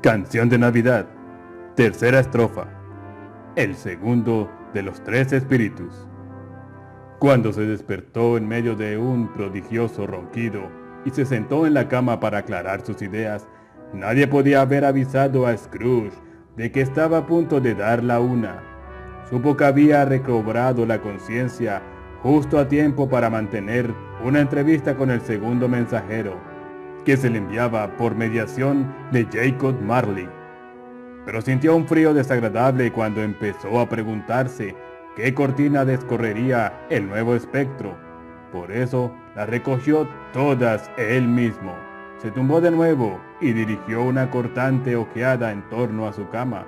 Canción de Navidad, tercera estrofa, el segundo de los tres espíritus. Cuando se despertó en medio de un prodigioso ronquido y se sentó en la cama para aclarar sus ideas, nadie podía haber avisado a Scrooge de que estaba a punto de dar la una. Supo que había recobrado la conciencia justo a tiempo para mantener una entrevista con el segundo mensajero, que se le enviaba por mediación de Jacob Marley. Pero sintió un frío desagradable cuando empezó a preguntarse qué cortina descorrería el nuevo espectro. Por eso las recogió todas él mismo. Se tumbó de nuevo y dirigió una cortante ojeada en torno a su cama.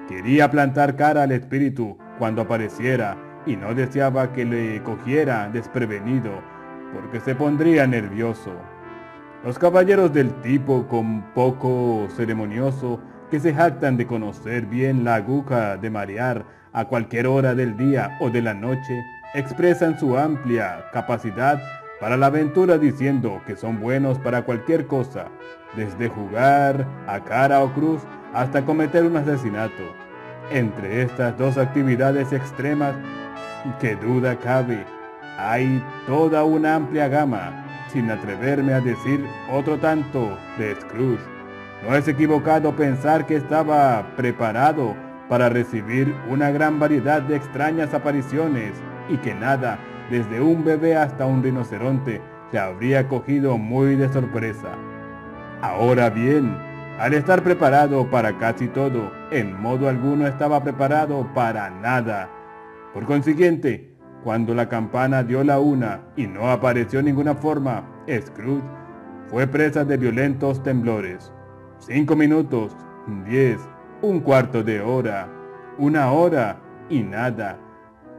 Quería plantar cara al espíritu cuando apareciera y no deseaba que le cogiera desprevenido, porque se pondría nervioso. Los caballeros del tipo con poco ceremonioso, que se jactan de conocer bien la aguja de marear a cualquier hora del día o de la noche, expresan su amplia capacidad para la aventura diciendo que son buenos para cualquier cosa, desde jugar a cara o cruz hasta cometer un asesinato. Entre estas dos actividades extremas, que duda cabe, hay toda una amplia gama, sin atreverme a decir otro tanto de Scrooge. No es equivocado pensar que estaba preparado para recibir una gran variedad de extrañas apariciones y que nada, desde un bebé hasta un rinoceronte, se habría cogido muy de sorpresa. Ahora bien, al estar preparado para casi todo, en modo alguno estaba preparado para nada. Por consiguiente, cuando la campana dio la una y no apareció ninguna forma, Scrooge fue presa de violentos temblores. 5 minutos, 10, un cuarto de hora, 1 hora y nada.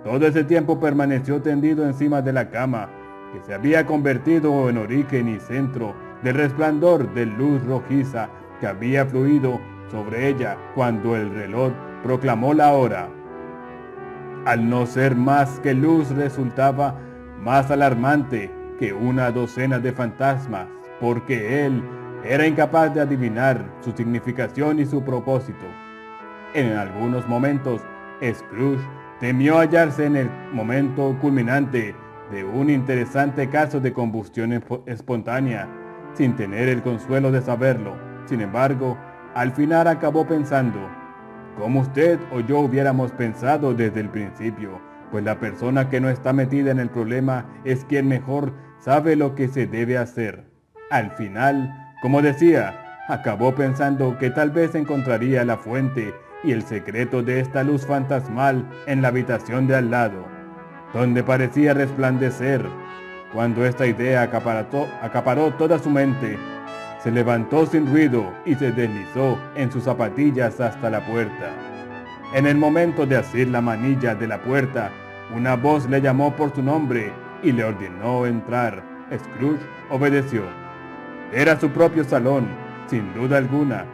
Todo ese tiempo permaneció tendido encima de la cama, que se había convertido en origen y centro del resplandor de luz rojiza que había fluido sobre ella cuando el reloj proclamó la hora. Al no ser más que luz, resultaba más alarmante que una docena de fantasmas, porque él era incapaz de adivinar su significación y su propósito. En algunos momentos, Scrooge temió hallarse en el momento culminante de un interesante caso de combustión espontánea, sin tener el consuelo de saberlo. Sin embargo, al final acabó pensando, como usted o yo hubiéramos pensado desde el principio, pues la persona que no está metida en el problema es quien mejor sabe lo que se debe hacer. Al final, como decía, acabó pensando que tal vez encontraría la fuente y el secreto de esta luz fantasmal en la habitación de al lado, donde parecía resplandecer. Cuando esta idea acaparó toda su mente, se levantó sin ruido y se deslizó en sus zapatillas hasta la puerta. En el momento de asir la manilla de la puerta, una voz le llamó por su nombre y le ordenó entrar. Scrooge obedeció. Era su propio salón, sin duda alguna,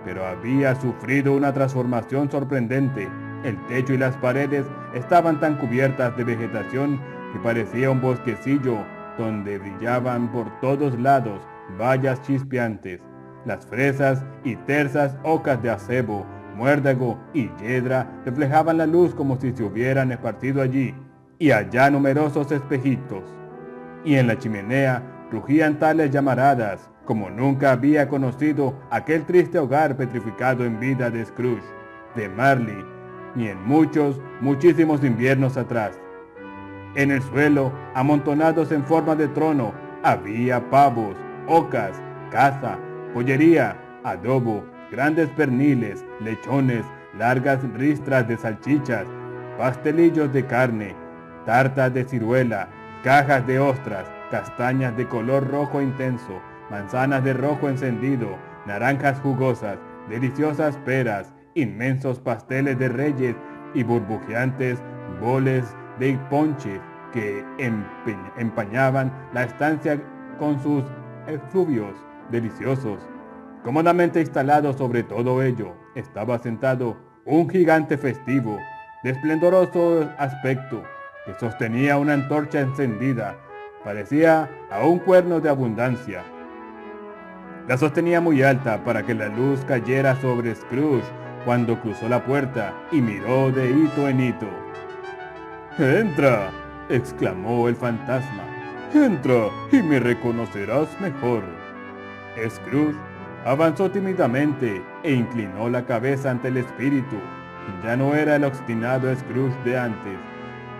pero había sufrido una transformación sorprendente. El techo y las paredes estaban tan cubiertas de vegetación que parecía un bosquecillo donde brillaban por todos lados bayas chispeantes. Las fresas y tersas ocas de acebo, muérdago y yedra reflejaban la luz como si se hubieran esparcido allí y allá numerosos espejitos. Y en la chimenea rugían tales llamaradas como nunca había conocido aquel triste hogar petrificado en vida de Scrooge, de Marley, ni en muchísimos inviernos atrás. En el suelo, amontonados en forma de trono, había pavos, ocas, caza, pollería, adobo, grandes perniles, lechones, largas ristras de salchichas, pastelillos de carne, tartas de ciruela, cajas de ostras, castañas de color rojo intenso, manzanas de rojo encendido, naranjas jugosas, deliciosas peras, inmensos pasteles de reyes y burbujeantes boles de ponche que empañaban la estancia con sus efluvios deliciosos. Cómodamente instalado sobre todo ello, estaba sentado un gigante festivo, de esplendoroso aspecto, que sostenía una antorcha encendida. Parecía a un cuerno de abundancia. La sostenía muy alta para que la luz cayera sobre Scrooge cuando cruzó la puerta y miró de hito en hito. «¡Entra!», exclamó el fantasma. «¡Entra y me reconocerás mejor!». Scrooge avanzó tímidamente e inclinó la cabeza ante el espíritu. Ya no era el obstinado Scrooge de antes,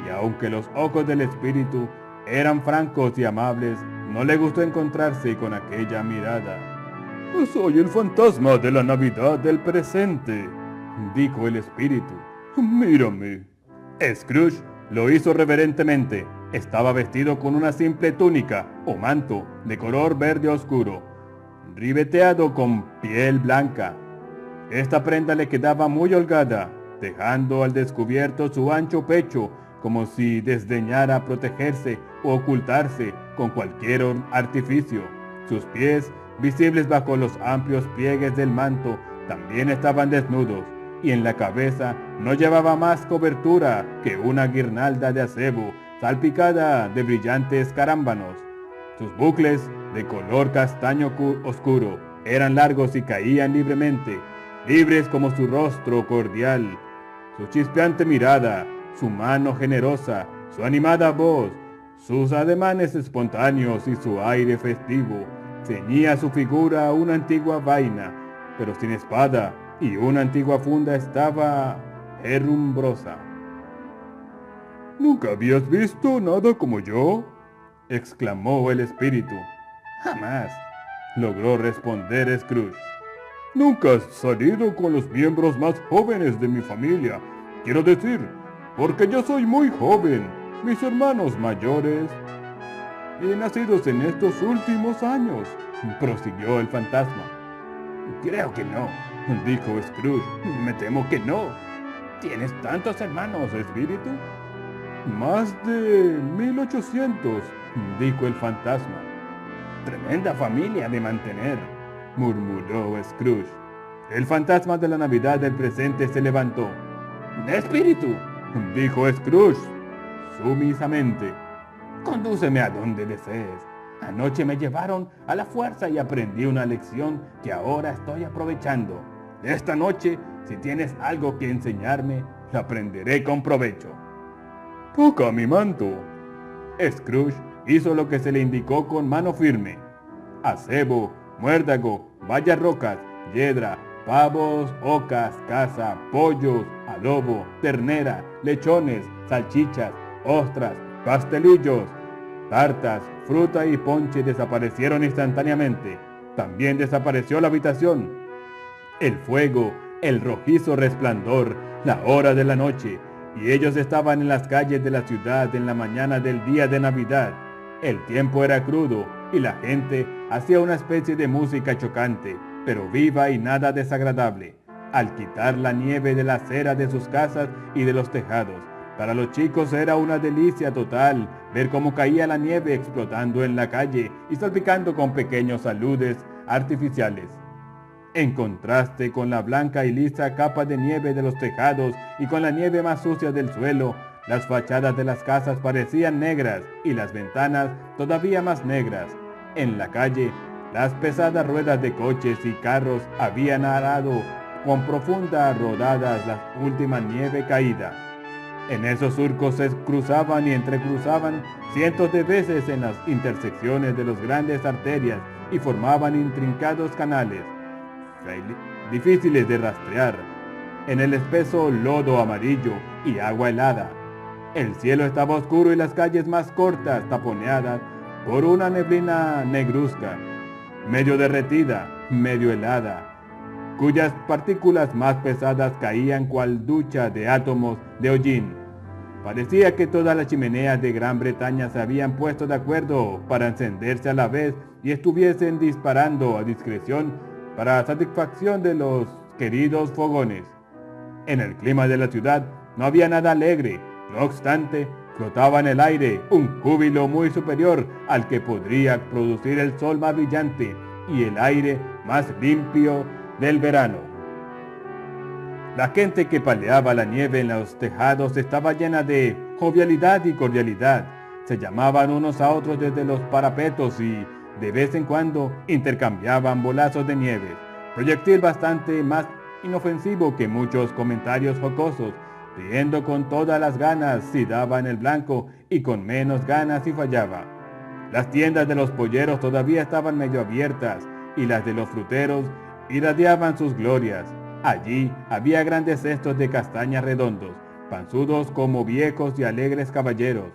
y aunque los ojos del espíritu eran francos y amables, no le gustó encontrarse con aquella mirada. «Soy el fantasma de la Navidad del presente», dijo el espíritu. «Mírame». Scrooge lo hizo reverentemente. Estaba vestido con una simple túnica o manto de color verde oscuro, ribeteado con piel blanca. Esta prenda le quedaba muy holgada, dejando al descubierto su ancho pecho, como si desdeñara protegerse o ocultarse con cualquier artificio. Sus pies, visibles bajo los amplios pliegues del manto, también estaban desnudos, y en la cabeza no llevaba más cobertura que una guirnalda de acebo salpicada de brillantes carámbanos. Sus bucles, de color castaño oscuro, eran largos y caían libremente, libres como su rostro cordial. Su chispeante mirada, su mano generosa, su animada voz, sus ademanes espontáneos y su aire festivo, ceñía su figura una antigua vaina, pero sin espada, y una antigua funda estaba herrumbrosa. «¿Nunca habías visto nada como yo?», exclamó el espíritu. «Jamás», logró responder Scrooge. «Nunca has salido con los miembros más jóvenes de mi familia. Quiero decir, porque yo soy muy joven. Mis hermanos mayores y nacidos en estos últimos años», prosiguió el fantasma. «Creo que no», dijo Scrooge. «Me temo que no. ¿Tienes tantos hermanos, espíritu?» «Más de 1800, dijo el fantasma. «Tremenda familia de mantener», murmuró Scrooge. El fantasma de la Navidad del presente se levantó. «Espíritu», dijo Scrooge sumisamente, «condúceme a donde desees. Anoche me llevaron a la fuerza y aprendí una lección que ahora estoy aprovechando. Esta noche, si tienes algo que enseñarme, lo aprenderé con provecho». «Toca mi manto». Scrooge hizo lo que se le indicó con mano firme. Acebo, muérdago, bayas rocas, yedra, pavos, ocas, caza, pollos, adobo, ternera, lechones, salchichas, ostras, pastelillos, tartas, fruta y ponche desaparecieron instantáneamente. También desapareció la habitación, el fuego, el rojizo resplandor, la hora de la noche, y ellos estaban en las calles de la ciudad en la mañana del día de Navidad. El tiempo era crudo y la gente hacía una especie de música chocante, pero viva y nada desagradable, al quitar la nieve de la acera de sus casas y de los tejados. Para los chicos era una delicia total ver cómo caía la nieve explotando en la calle y salpicando con pequeños aludes artificiales. En contraste con la blanca y lisa capa de nieve de los tejados y con la nieve más sucia del suelo, las fachadas de las casas parecían negras y las ventanas todavía más negras. En la calle, las pesadas ruedas de coches y carros habían arado con profundas rodadas la última nieve caída. En esos surcos se cruzaban y entrecruzaban cientos de veces en las intersecciones de las grandes arterias y formaban intrincados canales, difíciles de rastrear, en el espeso lodo amarillo y agua helada. El cielo estaba oscuro y las calles más cortas taponeadas por una neblina negruzca, medio derretida, medio helada, cuyas partículas más pesadas caían cual ducha de átomos de hollín. Parecía que todas las chimeneas de Gran Bretaña se habían puesto de acuerdo para encenderse a la vez y estuviesen disparando a discreción para satisfacción de los queridos fogones. En el clima de la ciudad no había nada alegre, no obstante, flotaba en el aire un júbilo muy superior al que podría producir el sol más brillante y el aire más limpio del verano. La gente que paleaba la nieve en los tejados estaba llena de jovialidad y cordialidad. Se llamaban unos a otros desde los parapetos y De vez en cuando intercambiaban bolazos de nieve, proyectil bastante más inofensivo que muchos comentarios jocosos, riendo con todas las ganas si daba en el blanco y con menos ganas si fallaba. Las tiendas de los polleros todavía estaban medio abiertas y las de los fruteros irradiaban sus glorias. Allí había grandes cestos de castañas redondos, panzudos como viejos y alegres caballeros,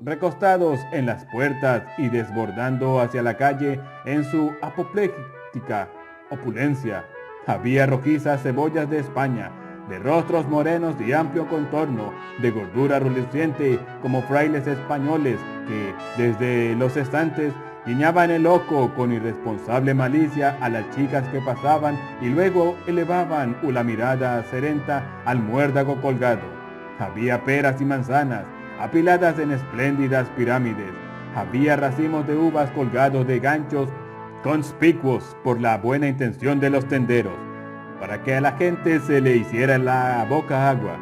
recostados en las puertas y desbordando hacia la calle en su apopléctica opulencia. Había rojizas cebollas de España, de rostros morenos y amplio contorno, de gordura reluciente como frailes españoles que, desde los estantes, guiñaban el ojo con irresponsable malicia a las chicas que pasaban y luego elevaban la mirada serenta al muérdago colgado. Había peras y manzanas, apiladas en espléndidas pirámides. Había racimos de uvas colgados de ganchos conspicuos por la buena intención de los tenderos, para que a la gente se le hiciera la boca agua,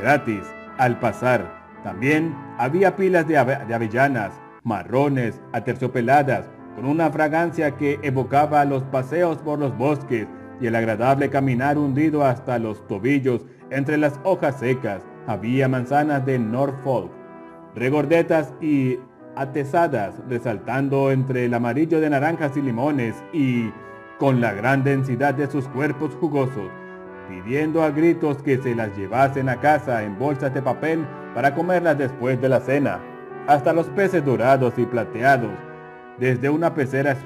gratis, al pasar. También había pilas de avellanas, marrones, aterciopeladas, con una fragancia que evocaba los paseos por los bosques y el agradable caminar hundido hasta los tobillos entre las hojas secas. Había manzanas de Norfolk, regordetas y atezadas, resaltando entre el amarillo de naranjas y limones y con la gran densidad de sus cuerpos jugosos, pidiendo a gritos que se las llevasen a casa en bolsas de papel para comerlas después de la cena. Hasta los peces dorados y plateados, desde una pecera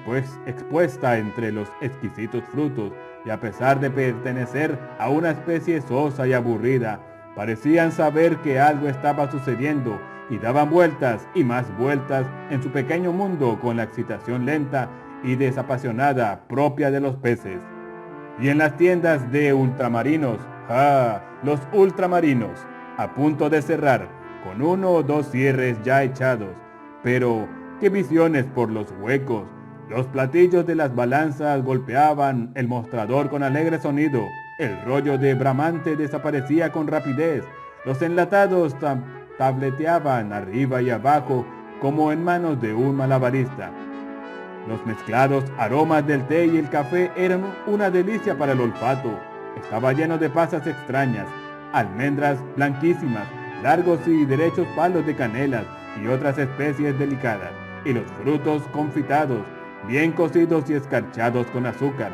expuesta entre los exquisitos frutos, y a pesar de pertenecer a una especie sosa y aburrida, parecían saber que algo estaba sucediendo y daban vueltas y más vueltas en su pequeño mundo con la excitación lenta y desapasionada propia de los peces. Y en las tiendas de ultramarinos, los ultramarinos, a punto de cerrar, con 1 o 2 cierres ya echados, pero qué visiones por los huecos. Los platillos de las balanzas golpeaban el mostrador con alegre sonido, el rollo de bramante desaparecía con rapidez, los enlatados tableteaban arriba y abajo como en manos de un malabarista. Los mezclados aromas del té y el café eran una delicia para el olfato. Estaba lleno de pasas extrañas, almendras blanquísimas, largos y derechos palos de canelas y otras especies delicadas, y los frutos confitados, bien cocidos y escarchados con azúcar,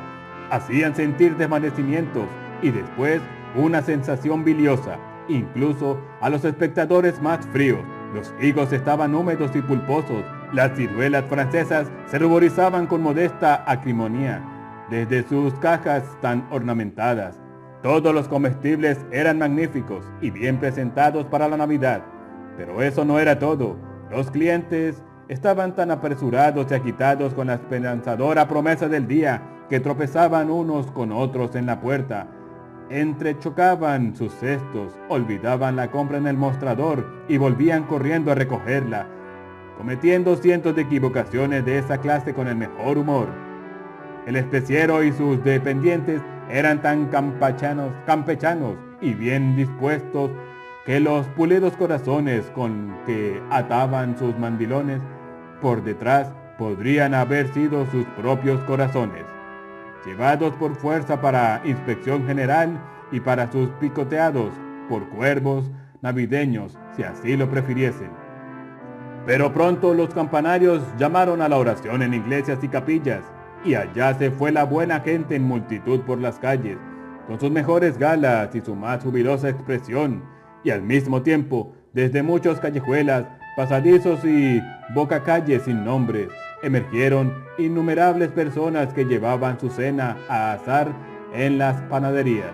hacían sentir desvanecimientos y después una sensación biliosa, incluso a los espectadores más fríos. Los higos estaban húmedos y pulposos, las ciruelas francesas se ruborizaban con modesta acrimonía desde sus cajas tan ornamentadas. Todos los comestibles eran magníficos y bien presentados para la Navidad. Pero eso no era todo. Los clientes estaban tan apresurados y agitados con la esperanzadora promesa del día que tropezaban unos con otros en la puerta, entrechocaban sus cestos, olvidaban la compra en el mostrador y volvían corriendo a recogerla, cometiendo cientos de equivocaciones de esa clase con el mejor humor. El especiero y sus dependientes eran tan campechanos y bien dispuestos que los pulidos corazones con que ataban sus mandilones por detrás podrían haber sido sus propios corazones, llevados por fuerza para inspección general y para sus picoteados por cuervos navideños, si así lo prefiriesen. Pero pronto los campanarios llamaron a la oración en iglesias y capillas, y allá se fue la buena gente en multitud por las calles, con sus mejores galas y su más jubilosa expresión, y al mismo tiempo, desde muchas callejuelas, pasadizos y bocacalles sin nombres, emergieron innumerables personas que llevaban su cena a asar en las panaderías.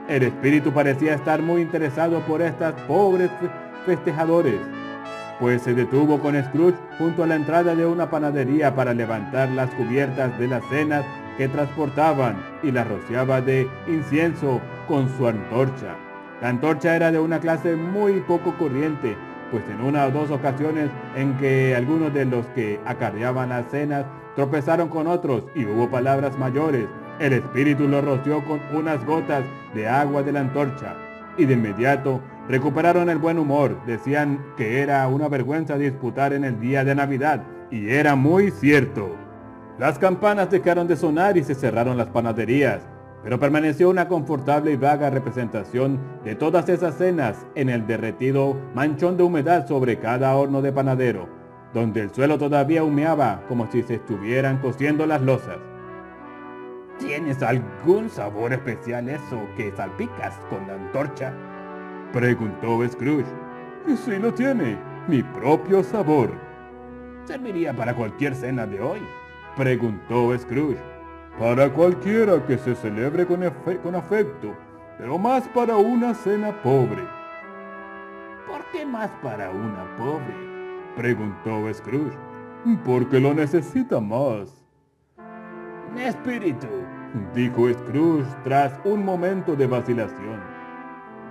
El espíritu parecía estar muy interesado por estas pobres festejadores, pues se detuvo con Scrooge junto a la entrada de una panadería para levantar las cubiertas de las cenas que transportaban y las rociaba de incienso con su antorcha. La antorcha era de una clase muy poco corriente, pues en 1 o 2 ocasiones en que algunos de los que acarreaban las cenas tropezaron con otros y hubo palabras mayores, el espíritu los roció con unas gotas de agua de la antorcha y de inmediato recuperaron el buen humor. Decían que era una vergüenza disputar en el día de Navidad Y era muy cierto. Las campanas dejaron de sonar y se cerraron las panaderías, pero permaneció una confortable y vaga representación de todas esas cenas en el derretido manchón de humedad sobre cada horno de panadero, donde el suelo todavía humeaba como si se estuvieran cociendo las lozas. ¿Tienes algún sabor especial eso que salpicas con la antorcha?, preguntó Scrooge. Sí lo tiene, mi propio sabor. ¿Serviría para cualquier cena de hoy?, preguntó Scrooge. Para cualquiera que se celebre con afecto, pero más para una cena pobre. ¿Por qué más para una pobre?, preguntó Scrooge. Porque lo necesita más. Espíritu, dijo Scrooge tras un momento de vacilación,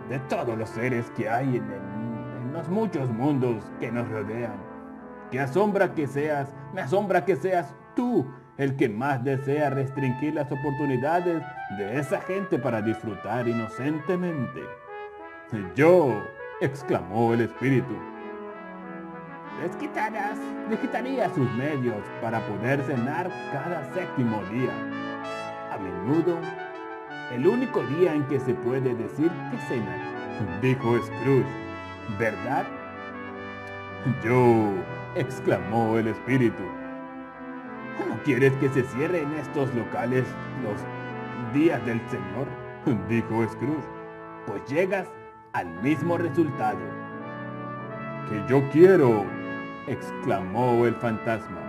de todos los seres que hay en los muchos mundos que nos rodean, me asombra que seas tú el que más desea restringir las oportunidades de esa gente para disfrutar inocentemente. Yo, exclamó el espíritu, les quitaría sus medios para poder cenar cada séptimo día. A menudo, el único día en que se puede decir que cenan, dijo Scrooge. ¿Verdad? Yo, exclamó el espíritu. ¿No quieres que se cierren estos locales los días del Señor?, dijo Scrooge. Pues llegas al mismo resultado. Que yo quiero, exclamó el fantasma.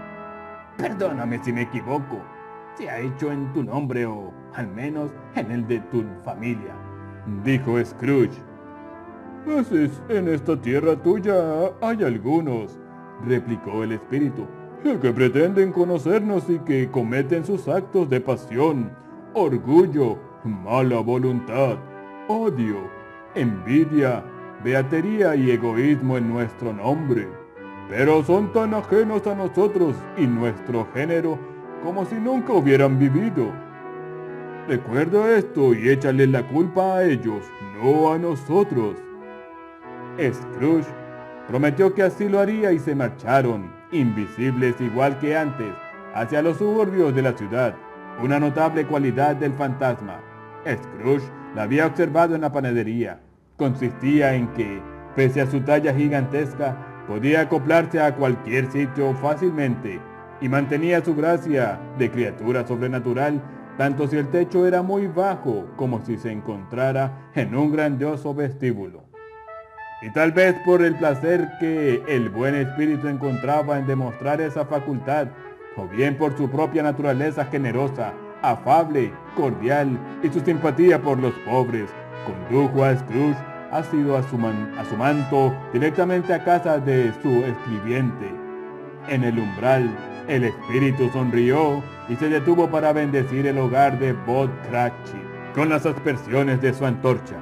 Perdóname si me equivoco. Se ha hecho en tu nombre o al menos en el de tu familia, dijo Scrooge. Pues en esta tierra tuya hay algunos, replicó el espíritu, que pretenden conocernos y que cometen sus actos de pasión, orgullo, mala voluntad, odio, envidia, beatería y egoísmo en nuestro nombre. Pero son tan ajenos a nosotros y nuestro género como si nunca hubieran vivido. Recuerda esto y échale la culpa a ellos, no a nosotros. Scrooge prometió que así lo haría y se marcharon, invisibles igual que antes, hacia los suburbios de la ciudad. Una notable cualidad del fantasma, Scrooge la había observado en la panadería, consistía en que, pese a su talla gigantesca, podía acoplarse a cualquier sitio fácilmente y mantenía su gracia de criatura sobrenatural, tanto si el techo era muy bajo como si se encontrara en un grandioso vestíbulo. Y tal vez por el placer que el buen espíritu encontraba en demostrar esa facultad, o bien por su propia naturaleza generosa, afable, cordial y su simpatía por los pobres, condujo a Scrooge a su manto directamente a casa de su escribiente. En el umbral, el espíritu sonrió y se detuvo para bendecir el hogar de Bob Cratchit con las aspersiones de su antorcha.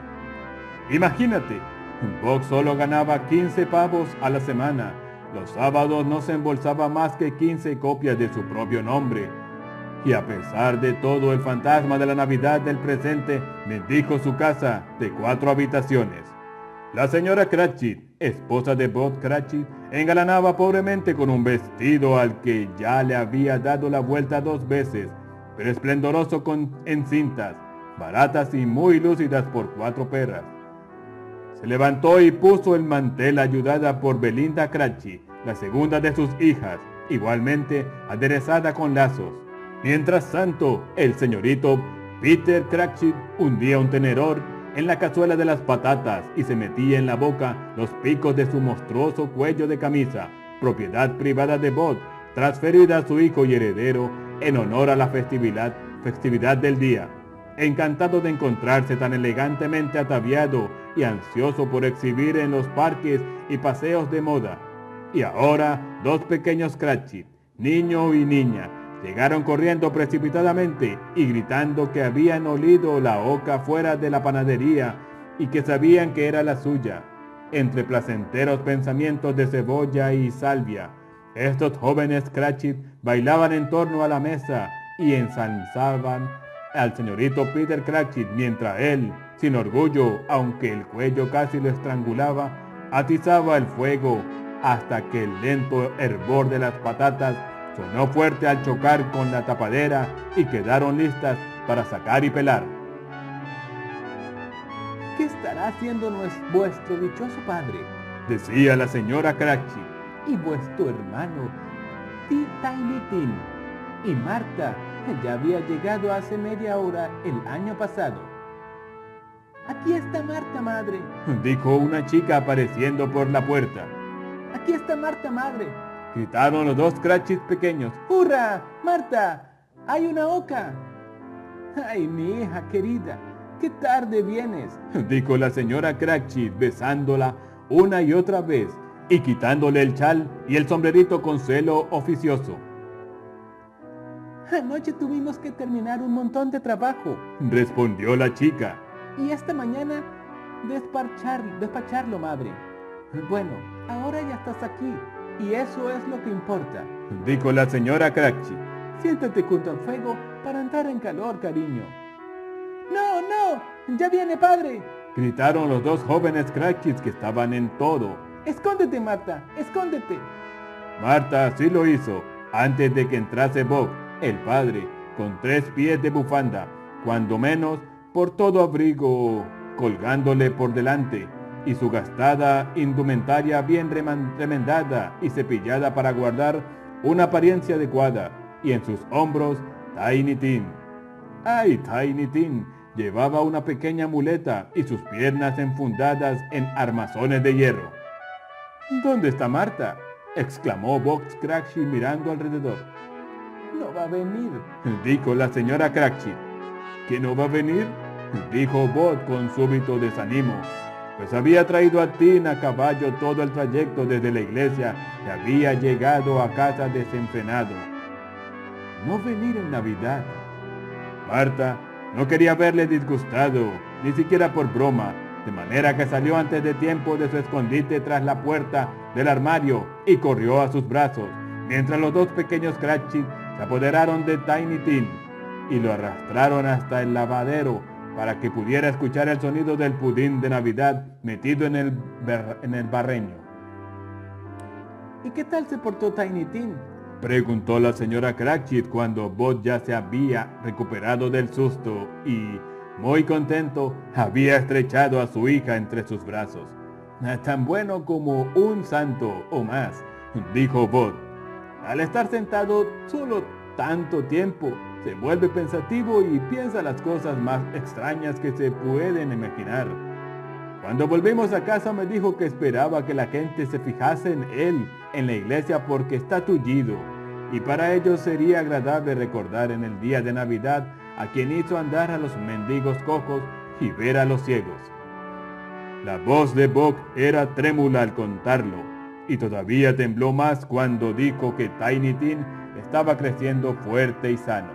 Imagínate, Bob solo ganaba 15 pavos a la semana. Los sábados no se embolsaba más que 15 copias de su propio nombre. Y a pesar de todo, el fantasma de la Navidad del presente bendijo su casa de 4 habitaciones. La señora Cratchit, esposa de Bob Cratchit, engalanaba pobremente con un vestido al que ya le había dado la vuelta 2 veces, pero esplendoroso en cintas, baratas y muy lúcidas por 4 perras. Se levantó y puso el mantel ayudada por Belinda Cratchit, la segunda de sus hijas, igualmente aderezada con lazos. Mientras tanto, el señorito Peter Cratchit hundía un tenedor en la cazuela de las patatas y se metía en la boca los picos de su monstruoso cuello de camisa, propiedad privada de Bob, transferida a su hijo y heredero en honor a la festividad del día. Encantado de encontrarse tan elegantemente ataviado y ansioso por exhibir en los parques y paseos de moda. Y ahora 2 pequeños Cratchit, niño y niña, llegaron corriendo precipitadamente y gritando que habían olido la oca fuera de la panadería y que sabían que era la suya. Entre placenteros pensamientos de cebolla y salvia, estos jóvenes Cratchit bailaban en torno a la mesa y ensalzaban al señorito Peter Cratchit mientras él, sin orgullo, aunque el cuello casi lo estrangulaba, atizaba el fuego hasta que el lento hervor de las patatas sonó fuerte al chocar con la tapadera y quedaron listas para sacar y pelar. ¿Qué estará haciendo vuestro dichoso padre? Decía la señora Cratchit. Y vuestro hermano, Tiny Tim, y Marta ya había llegado hace media hora el año pasado. Aquí está Marta, madre, dijo una chica apareciendo por la puerta. Aquí está Marta, madre, gritaron los dos Cratchits pequeños. ¡Hurra! ¡Marta! ¡Hay una oca! ¡Ay, mi hija querida! ¡Qué tarde vienes!, dijo la señora Cratchit besándola una y otra vez y quitándole el chal y el sombrerito con celo oficioso. Anoche tuvimos que terminar un montón de trabajo, respondió la chica. Y esta mañana despacharlo, madre. Bueno, ahora ya estás aquí, y eso es lo que importa, dijo la señora Cratchit. Siéntate junto al fuego para entrar en calor, cariño. ¡No, no! ¡Ya viene, padre!, gritaron los dos jóvenes Cratchits que estaban en todo. ¡Escóndete, Marta! ¡Escóndete! Marta sí lo hizo, antes de que entrase Bob, el padre, con 3 pies de bufanda, cuando menos por todo abrigo colgándole por delante, y su gastada indumentaria bien remendada y cepillada para guardar una apariencia adecuada, y en sus hombros Tiny Tim. ¡Ay, Tiny Tim! Llevaba una pequeña muleta y sus piernas enfundadas en armazones de hierro. ¿Dónde está Marta?, exclamó Bob Cratchit mirando alrededor. No va a venir, dijo la señora Cratchit. ¿Que no va a venir?, dijo Bob con súbito desanimo, pues había traído a Tim a caballo todo el trayecto desde la iglesia y había llegado a casa desenfrenado. No venir en Navidad. Marta no quería verle disgustado, ni siquiera por broma, de manera que salió antes de tiempo de su escondite tras la puerta del armario y corrió a sus brazos, mientras los dos pequeños Cratchit se apoderaron de Tiny Tim y lo arrastraron hasta el lavadero para que pudiera escuchar el sonido del pudín de Navidad metido en el barreño. ¿Y qué tal se portó Tiny Tim?, preguntó la señora Cratchit cuando Bob ya se había recuperado del susto y, muy contento, había estrechado a su hija entre sus brazos. Tan bueno como un santo o más, dijo Bob. Al estar sentado solo tanto tiempo, se vuelve pensativo y piensa las cosas más extrañas que se pueden imaginar. Cuando volvimos a casa me dijo que esperaba que la gente se fijase en él en la iglesia porque está tullido, y para ellos sería agradable recordar en el día de Navidad a quien hizo andar a los mendigos cojos y ver a los ciegos. La voz de Bob era trémula al contarlo, y todavía tembló más cuando dijo que Tiny Tim estaba creciendo fuerte y sano.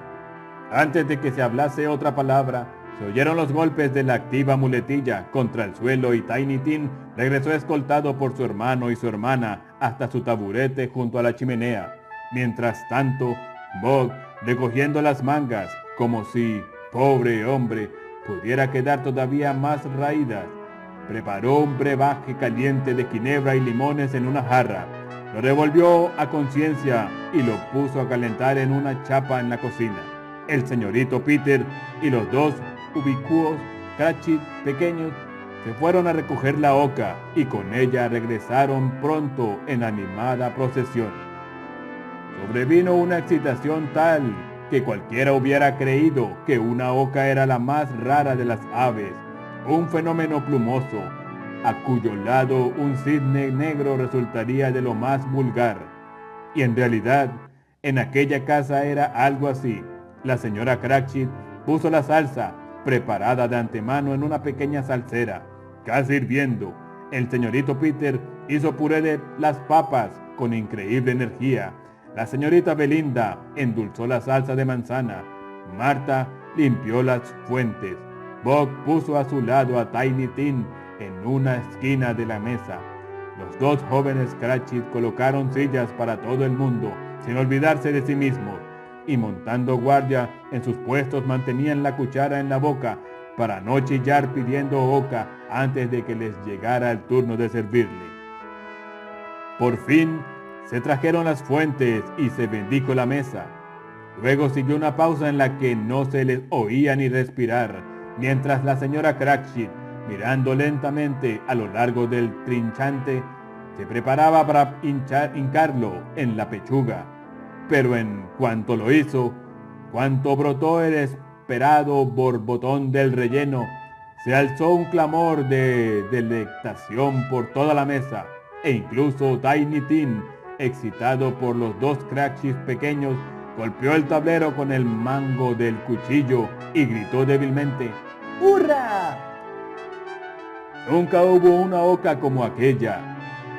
Antes de que se hablase otra palabra, se oyeron los golpes de la activa muletilla contra el suelo y Tiny Tim regresó escoltado por su hermano y su hermana hasta su taburete junto a la chimenea. Mientras tanto, Bob, recogiendo las mangas, como si, pobre hombre, pudiera quedar todavía más raídas, preparó un brebaje caliente de ginebra y limones en una jarra, lo revolvió a conciencia y lo puso a calentar en una chapa en la cocina. El señorito Peter y los dos ubicuos Cratchit pequeños se fueron a recoger la oca y con ella regresaron pronto en animada procesión. Sobrevino una excitación tal que cualquiera hubiera creído que una oca era la más rara de las aves, un fenómeno plumoso, a cuyo lado un cisne negro resultaría de lo más vulgar. Y en realidad, en aquella casa era algo así. La señora Cratchit puso la salsa, preparada de antemano en una pequeña salsera, casi hirviendo. El señorito Peter hizo puré de las papas con increíble energía. La señorita Belinda endulzó la salsa de manzana. Marta limpió las fuentes. Bob puso a su lado a Tiny Tim en una esquina de la mesa. Los dos jóvenes Cratchit colocaron sillas para todo el mundo, sin olvidarse de sí mismos, y montando guardia en sus puestos mantenían la cuchara en la boca para no chillar pidiendo oca antes de que les llegara el turno de servirle. Por fin se trajeron las fuentes y se bendijo la mesa. Luego siguió una pausa en la que no se les oía ni respirar, mientras la señora Cratchit, mirando lentamente a lo largo del trinchante, se preparaba para hincarlo en la pechuga. Pero en cuanto lo hizo, cuanto brotó el esperado borbotón del relleno, se alzó un clamor de delectación por toda la mesa, e incluso Tiny Tim, excitado por los dos Cratchits pequeños, golpeó el tablero con el mango del cuchillo y gritó débilmente: ¡Hurra! Nunca hubo una oca como aquella.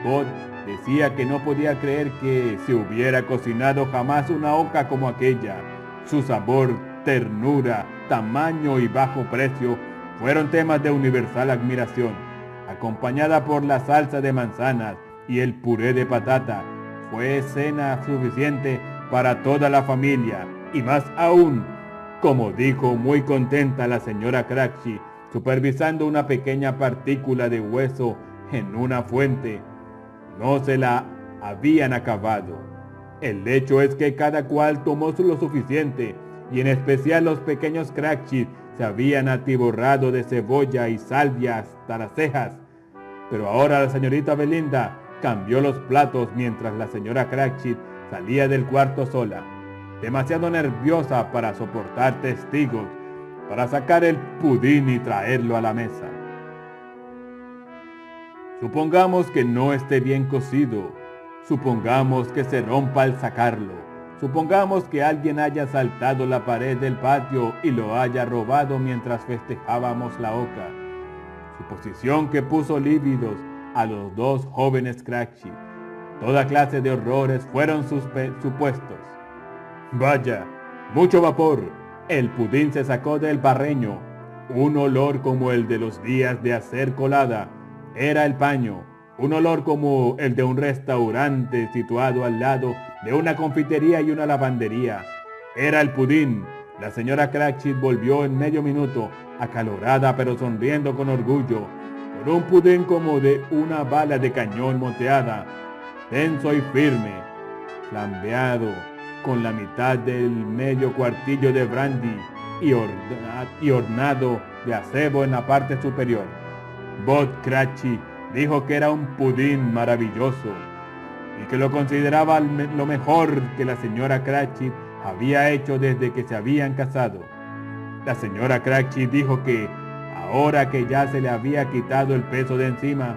Bot decía que no podía creer que se hubiera cocinado jamás una oca como aquella. Su sabor, ternura, tamaño y bajo precio fueron temas de universal admiración. Acompañada por la salsa de manzanas y el puré de patata, fue cena suficiente para toda la familia, y más aún, como dijo muy contenta la señora Cratchit, supervisando una pequeña partícula de hueso en una fuente, no se la habían acabado. El hecho es que cada cual tomó lo suficiente, y en especial los pequeños Cratchit se habían atiborrado de cebolla y salvia hasta las cejas. Pero ahora la señorita Belinda cambió los platos mientras la señora Cratchit salía del cuarto sola, demasiado nerviosa para soportar testigos, para sacar el pudín y traerlo a la mesa. Supongamos que no esté bien cocido, supongamos que se rompa al sacarlo, supongamos que alguien haya saltado la pared del patio y lo haya robado mientras festejábamos la oca, suposición que puso lívidos a los dos jóvenes Cratchit. Toda clase de horrores fueron supuestos. Vaya, mucho vapor. El pudín se sacó del barreño. Un olor como el de los días de hacer colada. Era el paño. Un olor como el de un restaurante situado al lado de una confitería y una lavandería. Era el pudín. La señora Cratchit volvió en medio minuto, acalorada pero sonriendo con orgullo, con un pudín como de una bala de cañón moteada, denso y firme, flambeado, con la mitad del medio cuartillo de brandy y ornado de acebo en la parte superior. Bot Cratchit dijo que era un pudín maravilloso y que lo consideraba lo mejor que la señora Cratchit había hecho desde que se habían casado. La señora Cratchit dijo que, ahora que ya se le había quitado el peso de encima,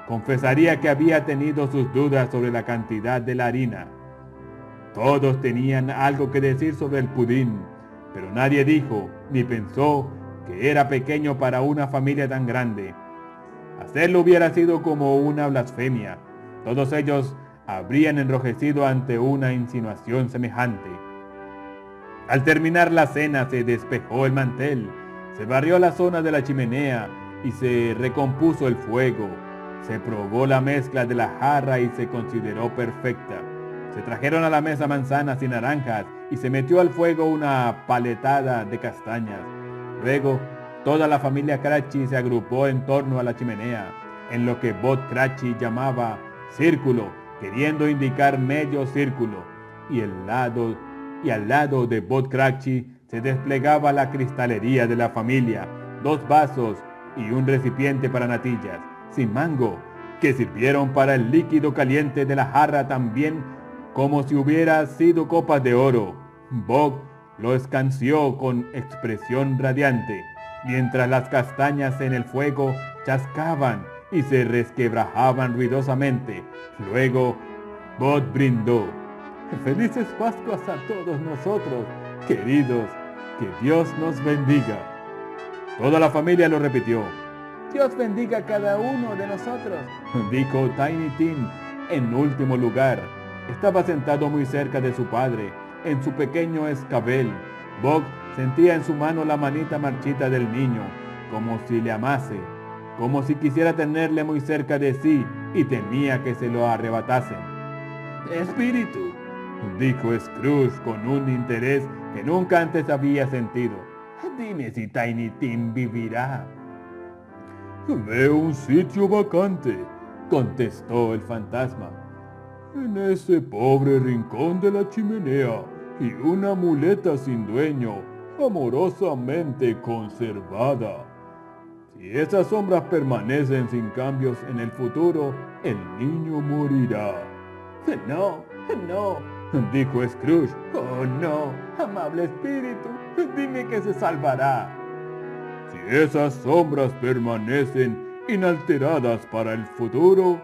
confesaría que había tenido sus dudas sobre la cantidad de la harina. Todos tenían algo que decir sobre el pudín, pero nadie dijo ni pensó que era pequeño para una familia tan grande. Hacerlo hubiera sido como una blasfemia. Todos ellos habrían enrojecido ante una insinuación semejante. Al terminar la cena se despejó el mantel, se barrió la zona de la chimenea y se recompuso el fuego. Se probó la mezcla de la jarra y se consideró perfecta. Se trajeron a la mesa manzanas y naranjas y se metió al fuego una paletada de castañas. Luego, toda la familia Cratchit se agrupó en torno a la chimenea, en lo que Bot Cratchit llamaba círculo, queriendo indicar medio círculo, y al lado de Bot Cratchit se desplegaba la cristalería de la familia, 2 vasos y un recipiente para natillas, sin mango, que sirvieron para el líquido caliente de la jarra también como si hubiera sido copas de oro. Bot lo escanció con expresión radiante, mientras las castañas en el fuego chascaban y se resquebrajaban ruidosamente. Luego, Bot brindó: «Felices Pascuas a todos nosotros, queridos, que Dios nos bendiga». Toda la familia lo repitió. «Dios bendiga a cada uno de nosotros», dijo Tiny Tim en último lugar. Estaba sentado muy cerca de su padre, en su pequeño escabel. Bot sentía en su mano la manita marchita del niño, como si le amase, como si quisiera tenerle muy cerca de sí y temía que se lo arrebatasen. «Espíritu», dijo Scrooge con un interés que nunca antes había sentido, «dime si Tiny Tim vivirá». «Veo un sitio vacante», contestó el fantasma. en ese pobre rincón de la chimenea, y una muleta sin dueño, amorosamente conservada. Si esas sombras permanecen sin cambios en el futuro, el niño morirá. No, no, dijo Scrooge. oh no, amable espíritu, dime que se salvará. Si esas sombras permanecen inalteradas para el futuro,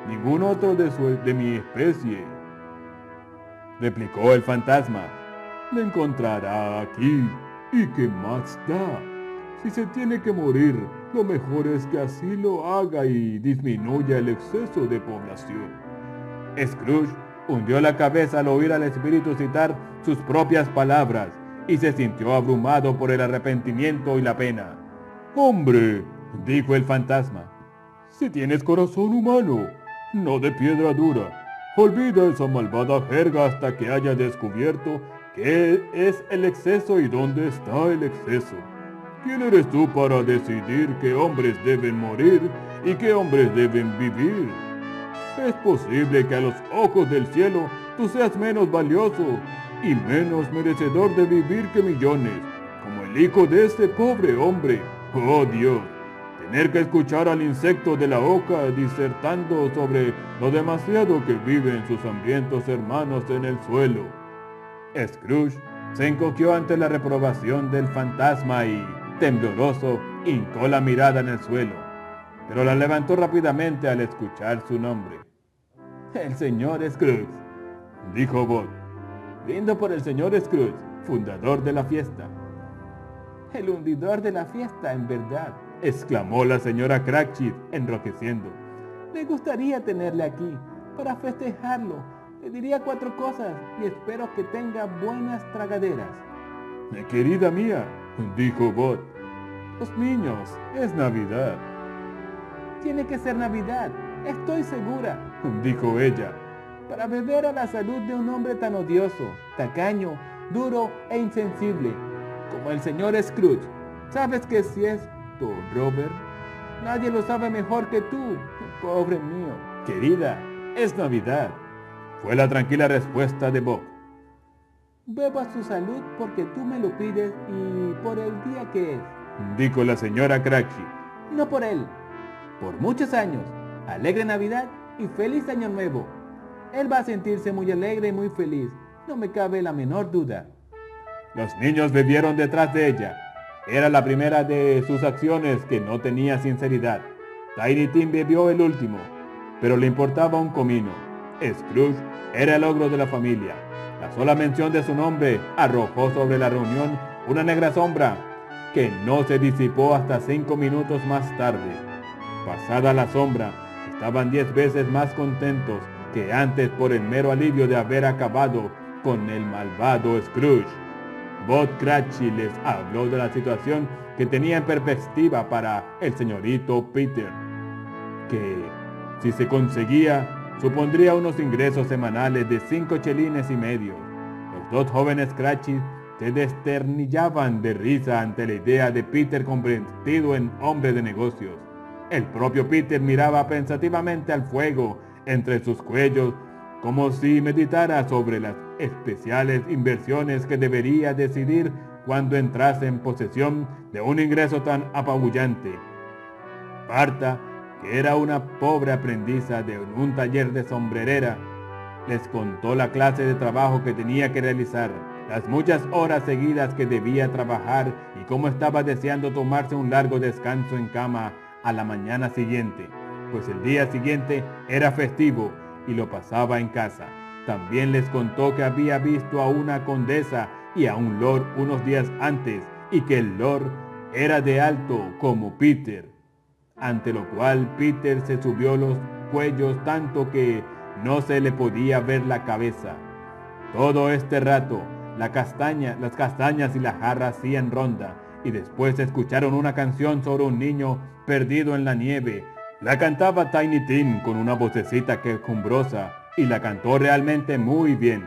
ningún otro de mi especie, replicó el fantasma, me encontrará aquí. ¿Y qué más da? Si se tiene que morir, lo mejor es que así lo haga y disminuya el exceso de población. Scrooge hundió la cabeza al oír al espíritu citar sus propias palabras y se sintió abrumado por el arrepentimiento y la pena. «Hombre», dijo el fantasma, «si tienes corazón humano, no de piedra dura, olvida esa malvada jerga hasta que hayas descubierto qué es el exceso y dónde está el exceso. ¿Quién eres tú para decidir qué hombres deben morir y qué hombres deben vivir? Es posible que a los ojos del cielo tú seas menos valioso y menos merecedor de vivir que millones, como el hijo de ese pobre hombre. ¡Oh Dios! Tener que escuchar al insecto de la oca disertando sobre lo demasiado que viven sus hambrientos hermanos en el suelo». Scrooge se encogió ante la reprobación del fantasma y, tembloroso, hincó la mirada en el suelo, pero la levantó rápidamente al escuchar su nombre. «El señor Scrooge», dijo Bob. «Brindo por el señor Scrooge, fundador de la fiesta». «El hundidor de la fiesta, en verdad», exclamó la señora Cratchit, enrojeciendo. «Me gustaría tenerle aquí, para festejarlo. Le diría 4 cosas y espero que tenga buenas tragaderas». «Querida mía», dijo Bob, «los niños, es Navidad». «Tiene que ser Navidad, estoy segura», dijo ella. «para beber a la salud de un hombre tan odioso, tacaño, duro e insensible, como el señor Scrooge. ¿Sabes qué es esto, Robert? Nadie lo sabe mejor que tú, pobre mío». «Querida, es Navidad», fue la tranquila respuesta de Bob. «Bebo a su salud porque tú me lo pides y por el día que es», dijo la señora Cratchit. «No por él. Por muchos años. Alegre Navidad y feliz Año Nuevo. Él va a sentirse muy alegre y muy feliz, no me cabe la menor duda». Los niños bebieron detrás de ella. Era la primera de sus acciones que no tenía sinceridad. Tiny Tim bebió el último, pero le importaba un comino. Scrooge era el ogro de la familia. La sola mención de su nombre arrojó sobre la reunión una negra sombra que no se disipó hasta 5 minutos más tarde. Pasada la sombra, estaban 10 veces más contentos que antes por el mero alivio de haber acabado con el malvado Scrooge. Bob Cratchit les habló de la situación que tenía en perspectiva para el señorito Peter, que, si se conseguía, supondría unos ingresos semanales de 5 chelines y medio. Los 2 jóvenes Cratchit se desternillaban de risa ante la idea de Peter convertido en hombre de negocios. El propio Peter miraba pensativamente al fuego entre sus cuellos, como si meditara sobre las especiales inversiones que debería decidir cuando entrase en posesión de un ingreso tan apabullante. Marta, que era una pobre aprendiza de un taller de sombrerera, les contó la clase de trabajo que tenía que realizar, las muchas horas seguidas que debía trabajar y cómo estaba deseando tomarse un largo descanso en cama a la mañana siguiente, pues el día siguiente era festivo y lo pasaba en casa. También les contó que había visto a una condesa y a un lord unos días antes y que el lord era de alto como Peter, ante lo cual Peter se subió los cuellos tanto que no se le podía ver la cabeza. Todo este rato, las castañas y la jarra hacían ronda y después escucharon una canción sobre un niño perdido en la nieve. La cantaba Tiny Tim con una vocecita quejumbrosa y la cantó realmente muy bien.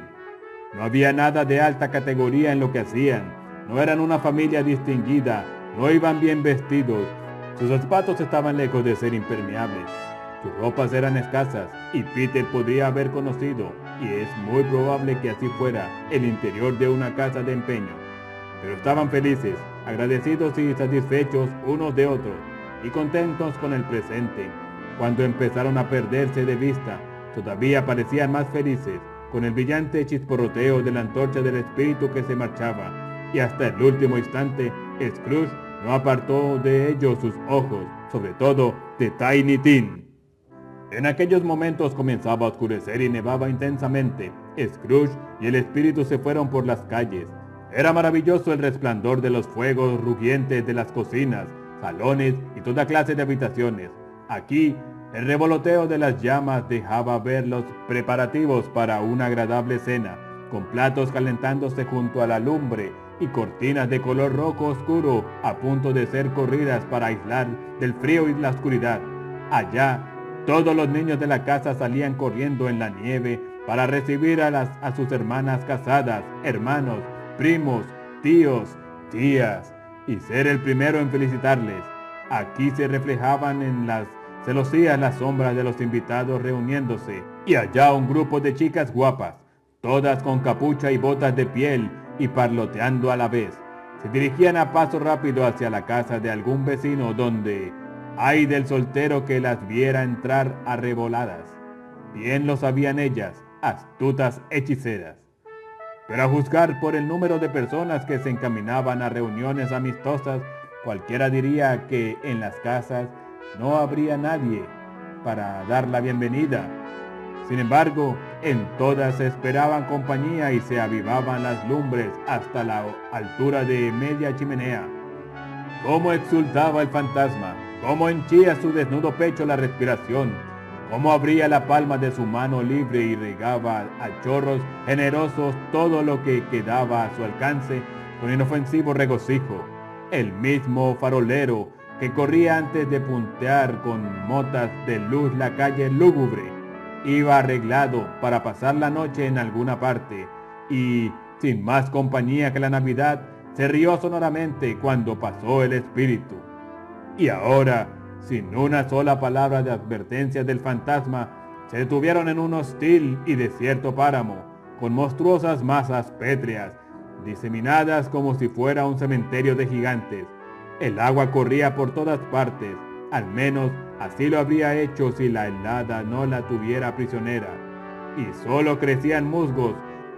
No había nada de alta categoría en lo que hacían, no eran una familia distinguida, no iban bien vestidos, sus zapatos estaban lejos de ser impermeables. Sus ropas eran escasas y Peter podría haber conocido, y es muy probable que así fuera, el interior de una casa de empeño. Pero estaban felices, agradecidos y satisfechos unos de otros, y contentos con el presente. Cuando empezaron a perderse de vista, todavía parecían más felices, con el brillante chisporroteo de la antorcha del espíritu que se marchaba, y hasta el último instante, Scrooge no apartó de ellos sus ojos, sobre todo de Tiny Tim. En aquellos momentos comenzaba a oscurecer y nevaba intensamente. Scrooge y el espíritu se fueron por las calles. Era maravilloso el resplandor de los fuegos rugientes de las cocinas, salones y toda clase de habitaciones. Aquí, el revoloteo de las llamas dejaba ver los preparativos para una agradable cena, con platos calentándose junto a la lumbre y cortinas de color rojo oscuro a punto de ser corridas para aislar del frío y la oscuridad. Allá, todos los niños de la casa salían corriendo en la nieve para recibir a sus hermanas casadas, hermanos, primos, tíos, tías, y ser el primero en felicitarles. Aquí se reflejaban en las celosías las sombras de los invitados reuniéndose, y allá un grupo de chicas guapas, todas con capucha y botas de piel y parloteando a la vez. Se dirigían a paso rápido hacia la casa de algún vecino donde, ay del soltero que las viera entrar arreboladas. Bien lo sabían ellas, astutas hechiceras. Pero a juzgar por el número de personas que se encaminaban a reuniones amistosas, cualquiera diría que en las casas no habría nadie para dar la bienvenida. Sin embargo, en todas se esperaban compañía y se avivaban las lumbres hasta la altura de media chimenea. Cómo exultaba el fantasma, cómo henchía su desnudo pecho la respiración, cómo abría la palma de su mano libre y regaba a chorros generosos todo lo que quedaba a su alcance con inofensivo regocijo. El mismo farolero que corría antes de puntear con motas de luz la calle lúgubre, iba arreglado para pasar la noche en alguna parte, y, sin más compañía que la Navidad, se rió sonoramente cuando pasó el espíritu. Y ahora, sin una sola palabra de advertencia del fantasma, se detuvieron en un hostil y desierto páramo, con monstruosas masas pétreas, diseminadas como si fuera un cementerio de gigantes. El agua corría por todas partes, al menos así lo habría hecho si la helada no la tuviera prisionera, y solo crecían musgos,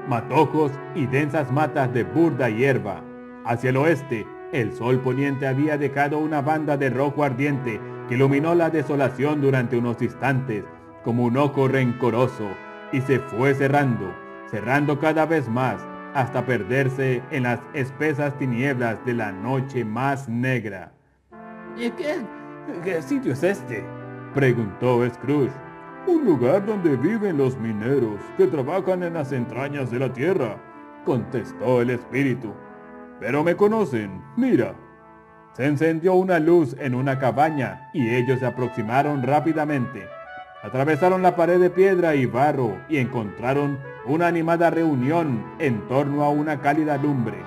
matojos y densas matas de burda hierba. Hacia el oeste, el sol poniente había dejado una banda de rojo ardiente que iluminó la desolación durante unos instantes como un ojo rencoroso, y se fue cerrando cada vez más, hasta perderse en las espesas tinieblas de la noche más negra. ¿Y qué sitio es este?, preguntó Scrooge. Un lugar donde viven los mineros que trabajan en las entrañas de la tierra, contestó el espíritu. pero me conocen, mira. Se encendió una luz en una cabaña y ellos se aproximaron rápidamente. Atravesaron la pared de piedra y barro y encontraron una animada reunión en torno a una cálida lumbre.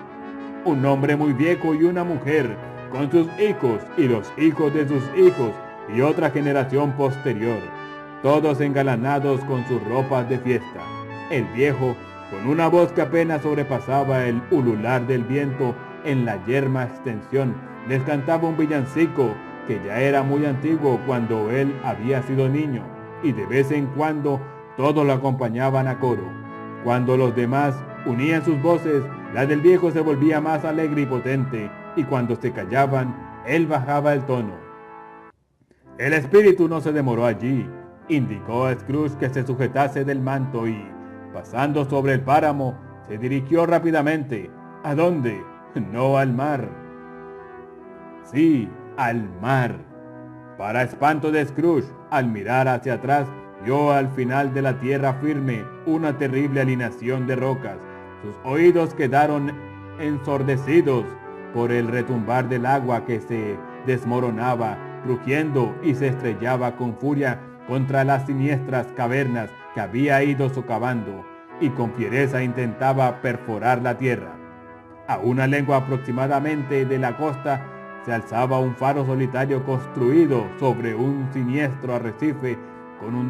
Un hombre muy viejo y una mujer, con sus hijos y los hijos de sus hijos y otra generación posterior, todos engalanados con sus ropas de fiesta. El viejo, con una voz que apenas sobrepasaba el ulular del viento en la yerma extensión, les cantaba un villancico que ya era muy antiguo cuando él había sido niño, y de vez en cuando todos lo acompañaban a coro. Cuando los demás unían sus voces, la del viejo se volvía más alegre y potente, y cuando se callaban, él bajaba el tono. El espíritu no se demoró allí. Indicó a Scrooge que se sujetase del manto y, pasando sobre el páramo, se dirigió rápidamente. ¿A dónde? No al mar. Sí, al mar. Para espanto de Scrooge, al mirar hacia atrás, vio al final de la tierra firme una terrible alineación de rocas. Sus oídos quedaron ensordecidos por el retumbar del agua que se desmoronaba, rugiendo y se estrellaba con furia contra las siniestras cavernas que había ido socavando, y con fiereza intentaba perforar la tierra. A una legua aproximadamente de la costa se alzaba un faro solitario construido sobre un siniestro arrecife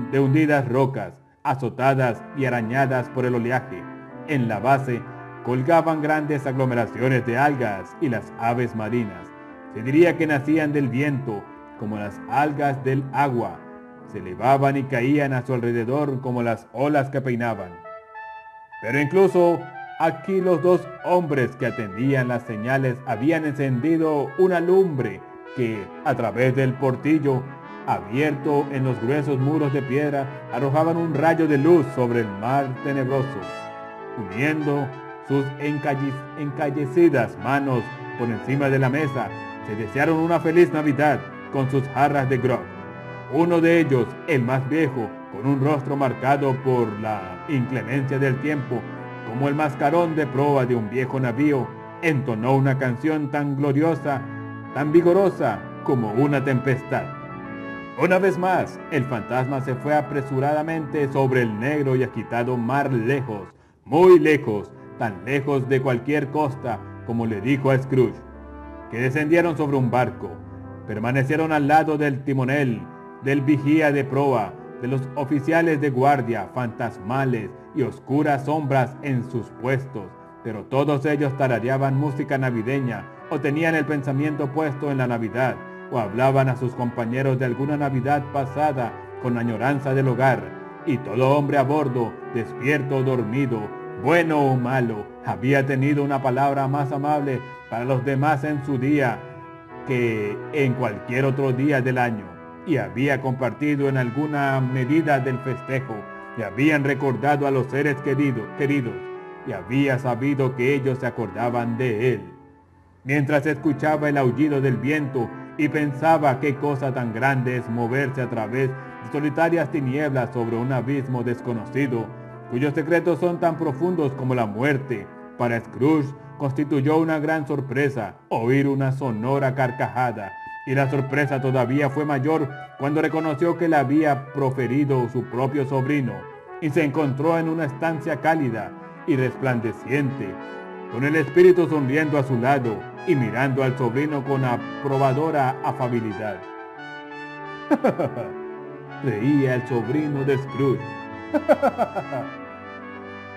de hundidas rocas, azotadas y arañadas por el oleaje. En la base colgaban grandes aglomeraciones de algas y las aves marinas. Se diría que nacían del viento, como las algas del agua. Se elevaban y caían a su alrededor como las olas que peinaban. Pero incluso aquí los dos hombres que atendían las señales habían encendido una lumbre que, a través del portillo abierto en los gruesos muros de piedra, arrojaban un rayo de luz sobre el mar tenebroso. Uniendo sus encallecidas manos por encima de la mesa, se desearon una feliz Navidad con sus jarras de grog. Uno de ellos, el más viejo, con un rostro marcado por la inclemencia del tiempo, como el mascarón de proa de un viejo navío, entonó una canción tan gloriosa, tan vigorosa como una tempestad. Una vez más, el fantasma se fue apresuradamente sobre el negro y agitado mar lejos, muy lejos, tan lejos de cualquier costa, como le dijo a Scrooge, que descendieron sobre un barco, permanecieron al lado del timonel, del vigía de proa, de los oficiales de guardia, fantasmales y oscuras sombras en sus puestos, pero todos ellos tarareaban música navideña, o tenían el pensamiento puesto en la Navidad, o hablaban a sus compañeros de alguna Navidad pasada con añoranza del hogar, y todo hombre a bordo, despierto o dormido, bueno o malo, había tenido una palabra más amable para los demás en su día que en cualquier otro día del año, y había compartido en alguna medida del festejo, y habían recordado a los seres queridos, y había sabido que ellos se acordaban de él. Mientras escuchaba el aullido del viento y pensaba qué cosa tan grande es moverse a través de solitarias tinieblas sobre un abismo desconocido, cuyos secretos son tan profundos como la muerte, para Scrooge constituyó una gran sorpresa oír una sonora carcajada, y la sorpresa todavía fue mayor cuando reconoció que la había proferido su propio sobrino, y se encontró en una estancia cálida y resplandeciente, con el espíritu sonriendo a su lado y mirando al sobrino con aprobadora afabilidad. Reía el sobrino de Scrooge.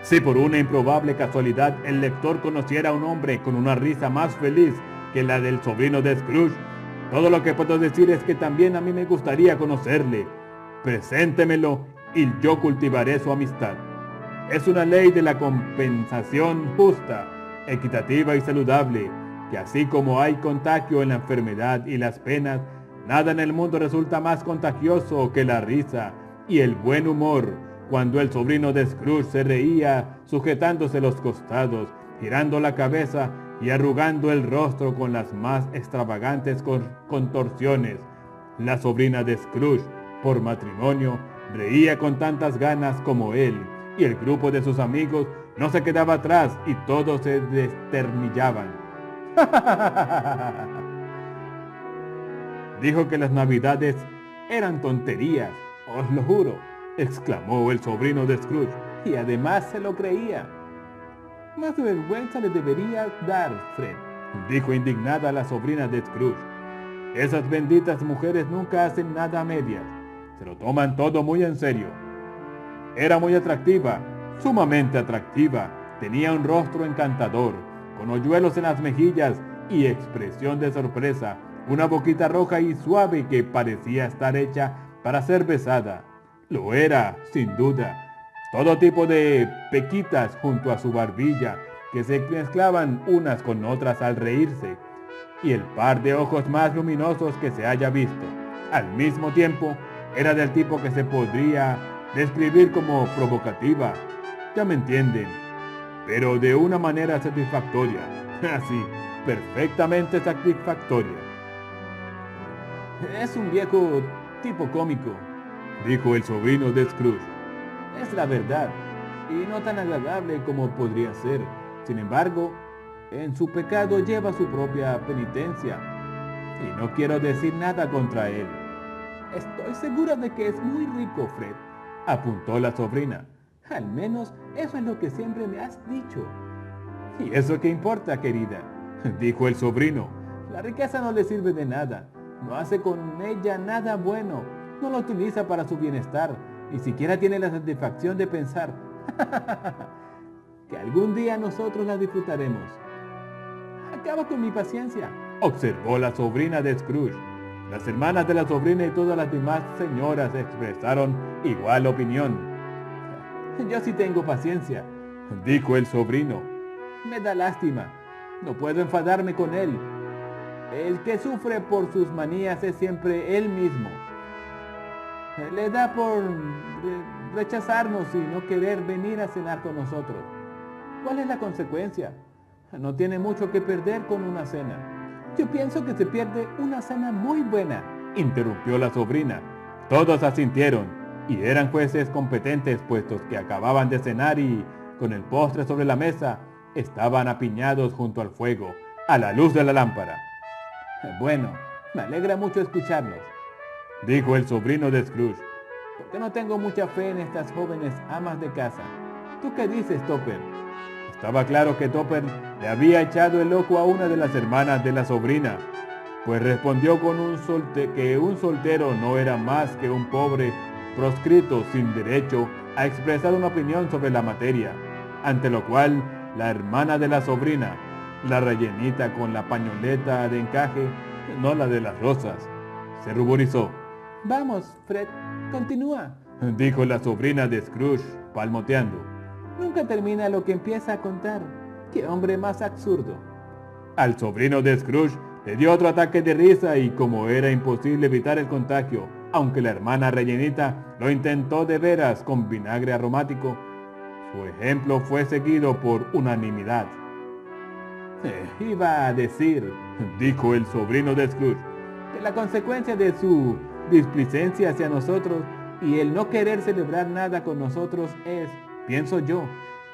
Si por una improbable casualidad el lector conociera a un hombre con una risa más feliz que la del sobrino de Scrooge, todo lo que puedo decir es que también a mí me gustaría conocerle. Preséntemelo y yo cultivaré su amistad. Es una ley de la compensación justa, equitativa y saludable, que así como hay contagio en la enfermedad y las penas, nada en el mundo resulta más contagioso que la risa y el buen humor. Cuando el sobrino de Scrooge se reía, sujetándose los costados, girando la cabeza y arrugando el rostro con las más extravagantes contorsiones, la sobrina de Scrooge, por matrimonio, reía con tantas ganas como él, y el grupo de sus amigos no se quedaba atrás y todos se desternillaban. Dijo que las navidades eran tonterías, os lo juro, exclamó el sobrino de Scrooge, y además se lo creía. Más vergüenza le debería dar, Fred, dijo indignada la sobrina de Scrooge. Esas benditas mujeres nunca hacen nada a medias, se lo toman todo muy en serio. Era muy atractiva, sumamente atractiva, tenía un rostro encantador, con hoyuelos en las mejillas y expresión de sorpresa, una boquita roja y suave que parecía estar hecha para ser besada. Lo era, sin duda. Todo tipo de pequitas junto a su barbilla, que se mezclaban unas con otras al reírse, y el par de ojos más luminosos que se haya visto. Al mismo tiempo, era del tipo que se podría describir como provocativa, ya me entienden, pero de una manera satisfactoria, así, perfectamente satisfactoria. Es un viejo tipo cómico, dijo el sobrino de Scrooge. Es la verdad, y no tan agradable como podría ser. Sin embargo, en su pecado lleva su propia penitencia, y no quiero decir nada contra él. Estoy segura de que es muy rico, Fred, apuntó la sobrina. Al menos eso es lo que siempre me has dicho. ¿Y eso qué importa, querida?, dijo el sobrino. La riqueza no le sirve de nada, no hace con ella nada bueno, no la utiliza para su bienestar, ni siquiera tiene la satisfacción de pensar que algún día nosotros la disfrutaremos. Acaba con mi paciencia, observó la sobrina de Scrooge. Las hermanas de la sobrina y todas las demás señoras expresaron igual opinión. Yo sí tengo paciencia, dijo el sobrino. Me da lástima, no puedo enfadarme con él. El que sufre por sus manías es siempre él mismo. Le da por rechazarnos y no querer venir a cenar con nosotros. ¿Cuál es la consecuencia? No tiene mucho que perder con una cena. Yo pienso que se pierde una cena muy buena, interrumpió la sobrina. Todos asintieron, y eran jueces competentes, puestos que acababan de cenar y, con el postre sobre la mesa, estaban apiñados junto al fuego, a la luz de la lámpara. Bueno, me alegra mucho escucharlos, dijo el sobrino de Scrooge, porque no tengo mucha fe en estas jóvenes amas de casa. ¿Tú qué dices, Topper? Estaba claro que Topper le había echado el ojo a una de las hermanas de la sobrina, pues respondió con que un soltero no era más que un pobre proscrito sin derecho a expresar una opinión sobre la materia, ante lo cual la hermana de la sobrina, la rellenita con la pañoleta de encaje, no la de las rosas, se ruborizó. Vamos, Fred, continúa, dijo la sobrina de Scrooge, palmoteando. Nunca termina lo que empieza a contar. ¡Qué hombre más absurdo! Al sobrino de Scrooge le dio otro ataque de risa y como era imposible evitar el contagio, aunque la hermana rellenita lo intentó de veras con vinagre aromático, su ejemplo fue seguido por unanimidad. Iba a decir, dijo el sobrino de Scrooge, que la consecuencia de su displicencia hacia nosotros y el no querer celebrar nada con nosotros es, pienso yo,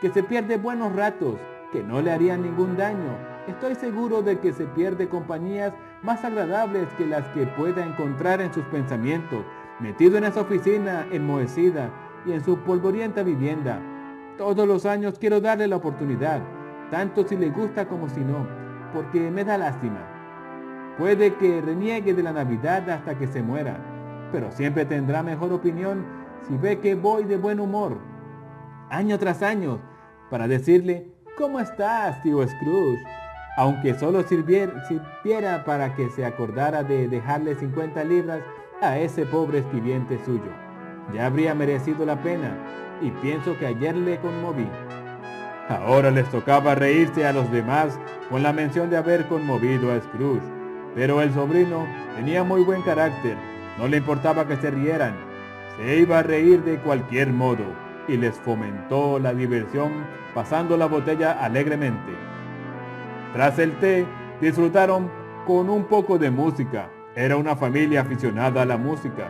que se pierde buenos ratos que no le harían ningún daño. Estoy seguro de que se pierde compañías más agradables que las que pueda encontrar en sus pensamientos, metido en esa oficina enmohecida y en su polvorienta vivienda. Todos los años quiero darle la oportunidad, tanto si le gusta como si no, porque me da lástima. Puede que reniegue de la Navidad hasta que se muera, pero siempre tendrá mejor opinión si ve que voy de buen humor, año tras año, para decirle, ¿cómo estás, tío Scrooge? Aunque solo sirviera para que se acordara de dejarle 50 libras a ese pobre escribiente suyo. Ya habría merecido la pena, y pienso que ayer le conmoví. Ahora les tocaba reírse a los demás con la mención de haber conmovido a Scrooge, pero el sobrino tenía muy buen carácter, no le importaba que se rieran, se iba a reír de cualquier modo, y les fomentó la diversión pasando la botella alegremente. Tras el té, disfrutaron con un poco de música. Era una familia aficionada a la música,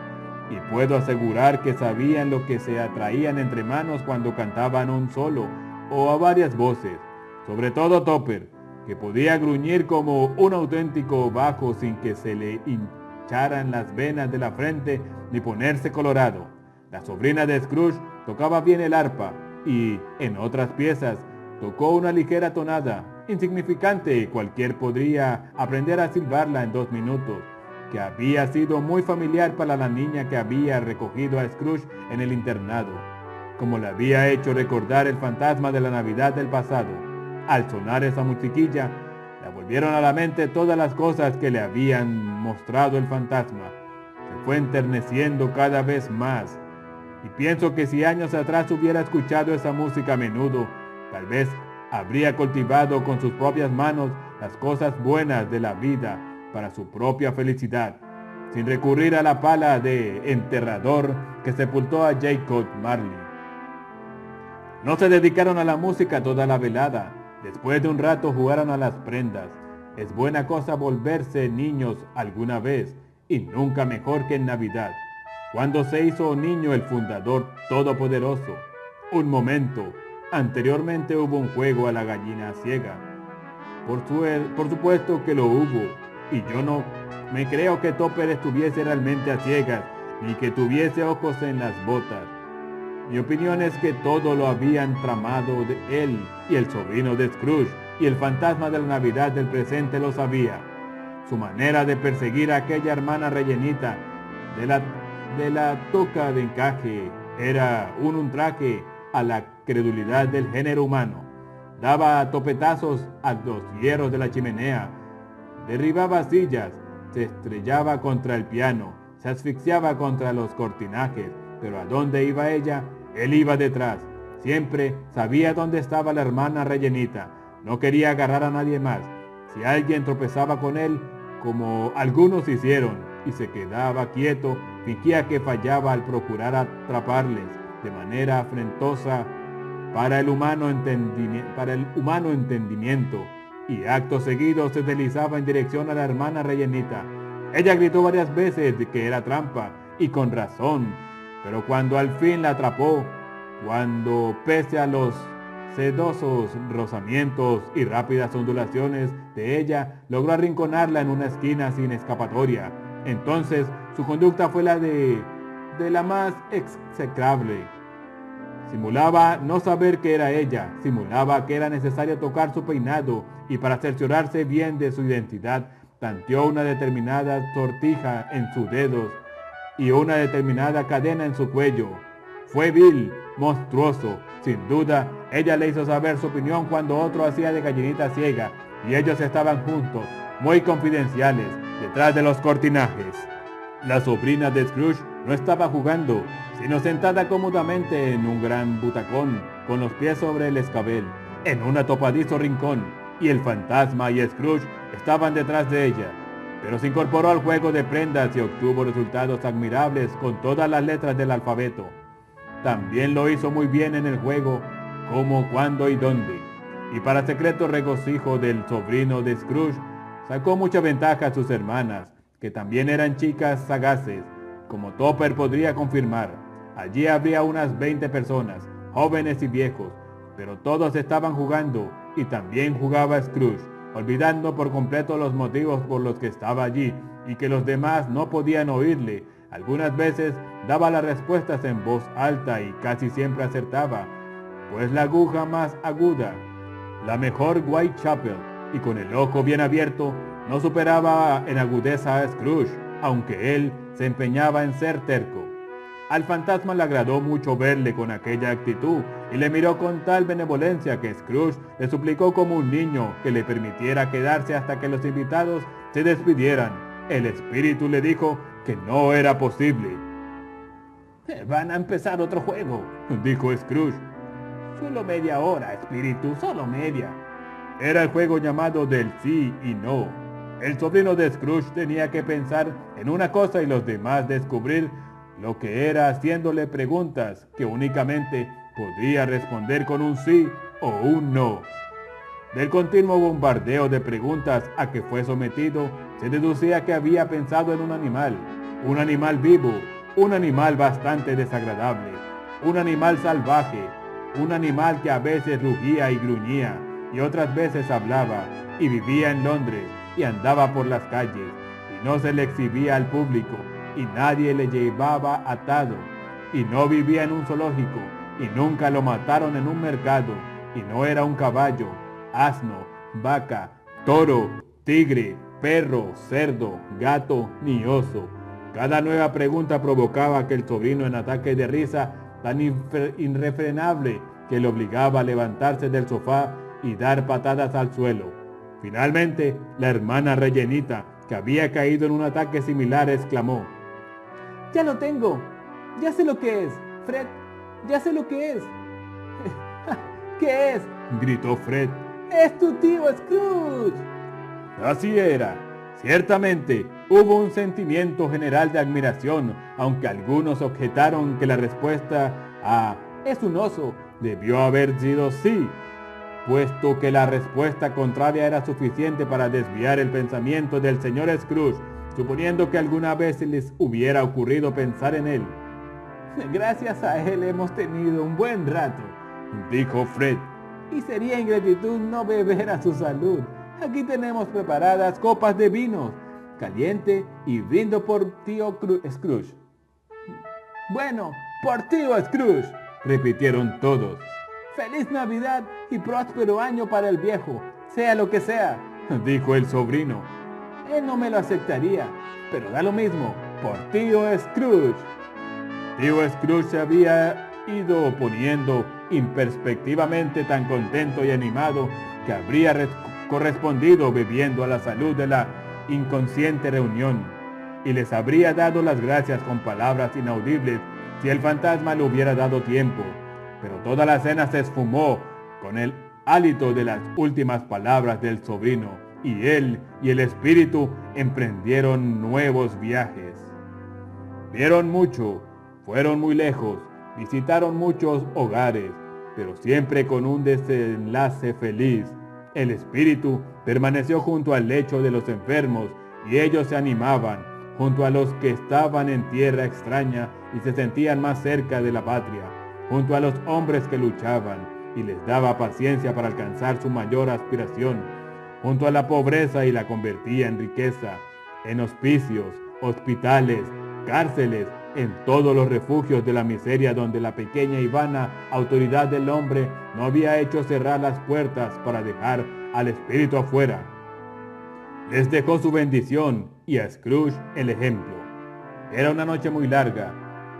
y puedo asegurar que sabían lo que se atraían entre manos cuando cantaban un solo o a varias voces, sobre todo Topper, que podía gruñir como un auténtico bajo sin que se le hincharan las venas de la frente ni ponerse colorado. La sobrina de Scrooge tocaba bien el arpa y, en otras piezas, tocó una ligera tonada, insignificante, cualquier podría aprender a silbarla en 2 minutos, que había sido muy familiar para la niña que había recogido a Scrooge en el internado, como le había hecho recordar el fantasma de la Navidad del pasado. Al sonar esa musiquilla, le volvieron a la mente todas las cosas que le habían mostrado el fantasma. Se fue enterneciendo cada vez más, y pienso que si años atrás hubiera escuchado esa música a menudo, tal vez habría cultivado con sus propias manos las cosas buenas de la vida para su propia felicidad, sin recurrir a la pala de enterrador que sepultó a Jacob Marley. No se dedicaron a la música toda la velada. Después de un rato jugaron a las prendas. Es buena cosa volverse niños alguna vez, y nunca mejor que en Navidad, cuando se hizo niño el fundador todopoderoso. Un momento, anteriormente hubo un juego a la gallina ciega. Por supuesto que lo hubo, y yo no me creo que Topper estuviese realmente a ciegas, ni que tuviese ojos en las botas. Mi opinión es que todo lo habían tramado de él y el sobrino de Scrooge, y el fantasma de la Navidad del presente lo sabía. Su manera de perseguir a aquella hermana rellenita de la toca de encaje era un ultraje a la credulidad del género humano. Daba topetazos a los hierros de la chimenea, derribaba sillas, se estrellaba contra el piano, se asfixiaba contra los cortinajes, pero ¿a dónde iba ella? Él iba detrás. Siempre sabía dónde estaba la hermana rellenita. No quería agarrar a nadie más. Si alguien tropezaba con él, como algunos hicieron, y se quedaba quieto, fingía que fallaba al procurar atraparles de manera afrentosa para el humano entendimiento, y acto seguido se deslizaba en dirección a la hermana rellenita. Ella gritó varias veces de que era trampa, y con razón, pero cuando al fin la atrapó, cuando pese a los sedosos rozamientos y rápidas ondulaciones de ella, logró arrinconarla en una esquina sin escapatoria, entonces su conducta fue la de la más execrable. Simulaba no saber que era ella, simulaba que era necesario tocar su peinado, y para cerciorarse bien de su identidad, tanteó una determinada sortija en sus dedos y una determinada cadena en su cuello. Fue vil, monstruoso. Sin duda, ella le hizo saber su opinión cuando otro hacía de gallinita ciega, y ellos estaban juntos, muy confidenciales, detrás de los cortinajes. La sobrina de Scrooge no estaba jugando, sino sentada cómodamente en un gran butacón, con los pies sobre el escabel, en un atopadizo rincón, y el fantasma y Scrooge estaban detrás de ella. Pero se incorporó al juego de prendas y obtuvo resultados admirables con todas las letras del alfabeto. También lo hizo muy bien en el juego, cómo, cuándo y dónde. Y para secreto regocijo del sobrino de Scrooge, sacó mucha ventaja a sus hermanas, que también eran chicas sagaces, como Topper podría confirmar. Allí habría unas 20 personas, jóvenes y viejos, pero todos estaban jugando, y también jugaba Scrooge, olvidando por completo los motivos por los que estaba allí, y que los demás no podían oírle. Algunas veces daba las respuestas en voz alta y casi siempre acertaba, pues la aguja más aguda, la mejor Whitechapel, y con el ojo bien abierto, no superaba en agudeza a Scrooge, aunque él se empeñaba en ser terco. Al fantasma le agradó mucho verle con aquella actitud y le miró con tal benevolencia que Scrooge le suplicó como un niño que le permitiera quedarse hasta que los invitados se despidieran. El espíritu le dijo que no era posible. «Van a empezar otro juego», dijo Scrooge. «Solo media hora, espíritu, solo media». Era el juego llamado del sí y no. El sobrino de Scrooge tenía que pensar en una cosa y los demás descubrir lo que era haciéndole preguntas que únicamente podía responder con un sí o un no. Del continuo bombardeo de preguntas a que fue sometido, se deducía que había pensado en un animal vivo, un animal bastante desagradable, un animal salvaje, un animal que a veces rugía y gruñía y otras veces hablaba, y vivía en Londres y andaba por las calles y no se le exhibía al público y nadie le llevaba atado, y no vivía en un zoológico y nunca lo mataron en un mercado, y no era un caballo, asno, vaca, toro, tigre, perro, cerdo, gato ni oso. Cada nueva pregunta provocaba a aquel sobrino en ataque de risa tan irrefrenable que le obligaba a levantarse del sofá y dar patadas al suelo. Finalmente, la hermana rellenita, que había caído en un ataque similar, exclamó: «Ya lo tengo, ya sé lo que es, Fred, ya sé lo que es». «¿Qué es?», gritó Fred. «Es tu tío Scrooge». Así era. Ciertamente, hubo un sentimiento general de admiración, aunque algunos objetaron que la respuesta a «es un oso» debió haber sido sí, puesto que la respuesta contraria era suficiente para desviar el pensamiento del señor Scrooge, suponiendo que alguna vez se les hubiera ocurrido pensar en él. «Gracias a él hemos tenido un buen rato», dijo Fred. «Y sería ingratitud no beber a su salud. Aquí tenemos preparadas copas de vino caliente y brindo por tío Scrooge». «Bueno, por tío Scrooge», repitieron todos. «Feliz Navidad y próspero año para el viejo, sea lo que sea», dijo el sobrino. él no me lo aceptaría, pero da lo mismo, por tío Scrooge. Tío Scrooge se había ido poniendo imperspectivamente tan contento y animado que habría correspondido bebiendo a la salud de la inconsciente reunión y les habría dado las gracias con palabras inaudibles si el fantasma le hubiera dado tiempo, pero toda la cena se esfumó con el hálito de las últimas palabras del sobrino, y él y el espíritu emprendieron nuevos viajes. Vieron mucho, fueron muy lejos, visitaron muchos hogares, pero siempre con un desenlace feliz. El espíritu permaneció junto al lecho de los enfermos y ellos se animaban, junto a los que estaban en tierra extraña y se sentían más cerca de la patria, junto a los hombres que luchaban y les daba paciencia para alcanzar su mayor aspiración, junto a la pobreza y la convertía en riqueza, en hospicios, hospitales, cárceles, en todos los refugios de la miseria donde la pequeña y vana autoridad del hombre no había hecho cerrar las puertas para dejar al espíritu afuera. Les dejó su bendición y a Scrooge el ejemplo. Era una noche muy larga,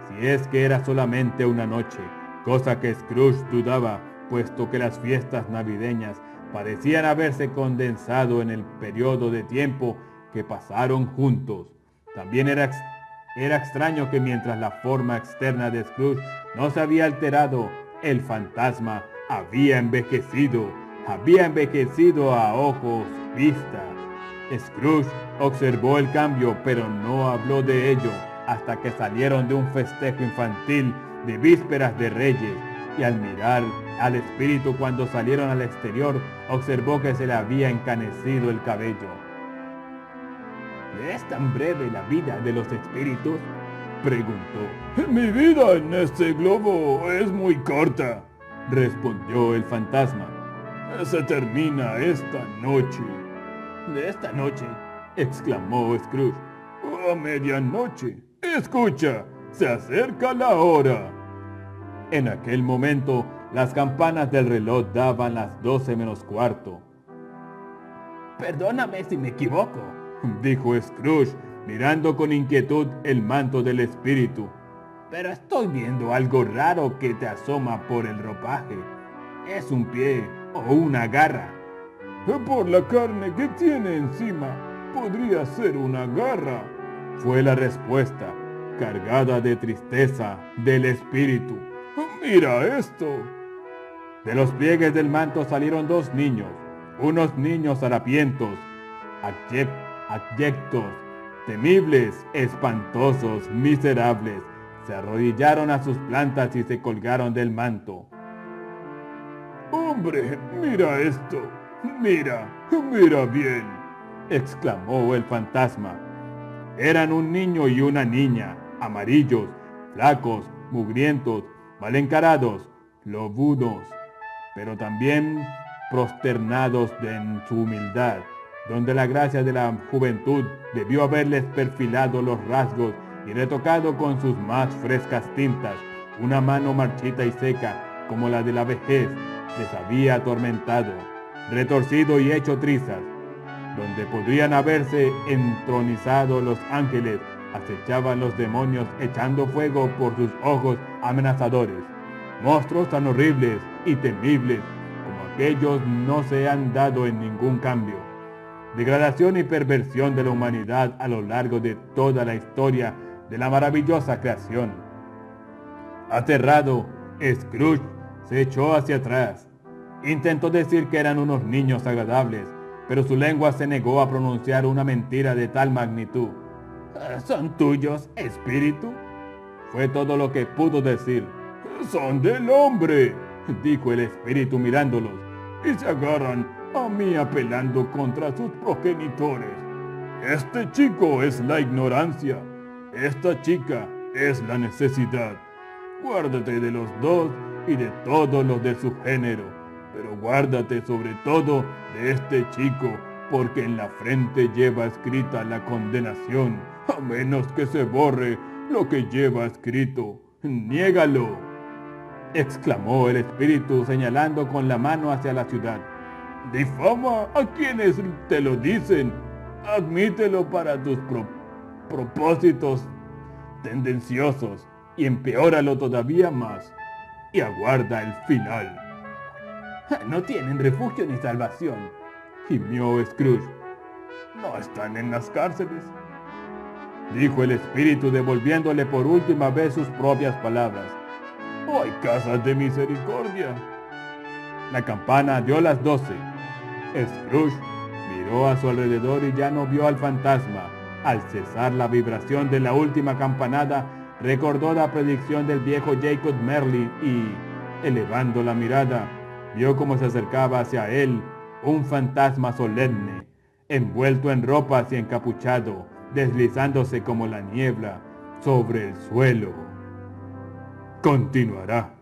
si es que era solamente una noche, cosa que Scrooge dudaba, puesto que las fiestas navideñas parecían haberse condensado en el periodo de tiempo que pasaron juntos. También era extraño que mientras la forma externa de Scrooge no se había alterado, el fantasma había envejecido a ojos vista. Scrooge observó el cambio, pero no habló de ello hasta que salieron de un festejo infantil de vísperas de Reyes, y al mirar al espíritu cuando salieron al exterior, observó que se le había encanecido el cabello. ¿Es tan breve la vida de los espíritus?, preguntó. Mi vida en este globo es muy corta, respondió el fantasma. Se termina esta noche. ¿De esta noche?, exclamó Scrooge. A medianoche. Escucha, se acerca la hora. En aquel momento, las campanas del reloj daban las 12 menos cuarto. Perdóname si me equivoco, dijo Scrooge, mirando con inquietud el manto del espíritu. pero estoy viendo algo raro que te asoma por el ropaje. ¿Es un pie o una garra? Por la carne que tiene encima, podría ser una garra, fue la respuesta, cargada de tristeza del espíritu. Mira esto. De los pliegues del manto salieron dos niños, unos niños harapientos, abyectos, temibles, espantosos, miserables. Se arrodillaron a sus plantas y se colgaron del manto. ¡Hombre, mira esto! ¡Mira bien!, exclamó el fantasma. Eran un niño y una niña, amarillos, flacos, mugrientos, mal encarados, lobunos, pero también prosternados en su humildad, donde la gracia de la juventud debió haberles perfilado los rasgos y retocado con sus más frescas tintas. Una mano marchita y seca, como la de la vejez, les había atormentado, retorcido y hecho trizas. Donde podrían haberse entronizado los ángeles, acechaban los demonios echando fuego por sus ojos amenazadores. Monstruos tan horribles y temibles como aquellos no se han dado en ningún cambio. Degradación y perversión de la humanidad a lo largo de toda la historia de la maravillosa creación. Aterrado, Scrooge se echó hacia atrás. Intentó decir que eran unos niños agradables, pero su lengua se negó a pronunciar una mentira de tal magnitud. ¿Son tuyos, espíritu?, fue todo lo que pudo decir. Son del hombre, dijo el espíritu mirándolos, y se agarran a mí apelando contra sus progenitores. Este chico es la ignorancia, esta chica es la necesidad. Guárdate de los dos y de todos los de su género, pero guárdate sobre todo de este chico, porque en la frente lleva escrita la condenación, a menos que se borre lo que lleva escrito. ¡Niégalo!, exclamó el espíritu señalando con la mano hacia la ciudad. Difama a quienes te lo dicen, Admítelo para tus propósitos tendenciosos y empeóralo todavía más. Y aguarda el final. No tienen refugio ni salvación, gimió Scrooge. No están en las cárceles, dijo el espíritu, devolviéndole por última vez sus propias palabras. ¿O hay casas de misericordia? La campana dio las 12. Scrooge miró a su alrededor y ya no vio al fantasma. Al cesar la vibración de la última campanada, recordó la predicción del viejo Jacob Merlin y, elevando la mirada, vio cómo se acercaba hacia él un fantasma solemne, envuelto en ropas y encapuchado, deslizándose como la niebla sobre el suelo. Continuará.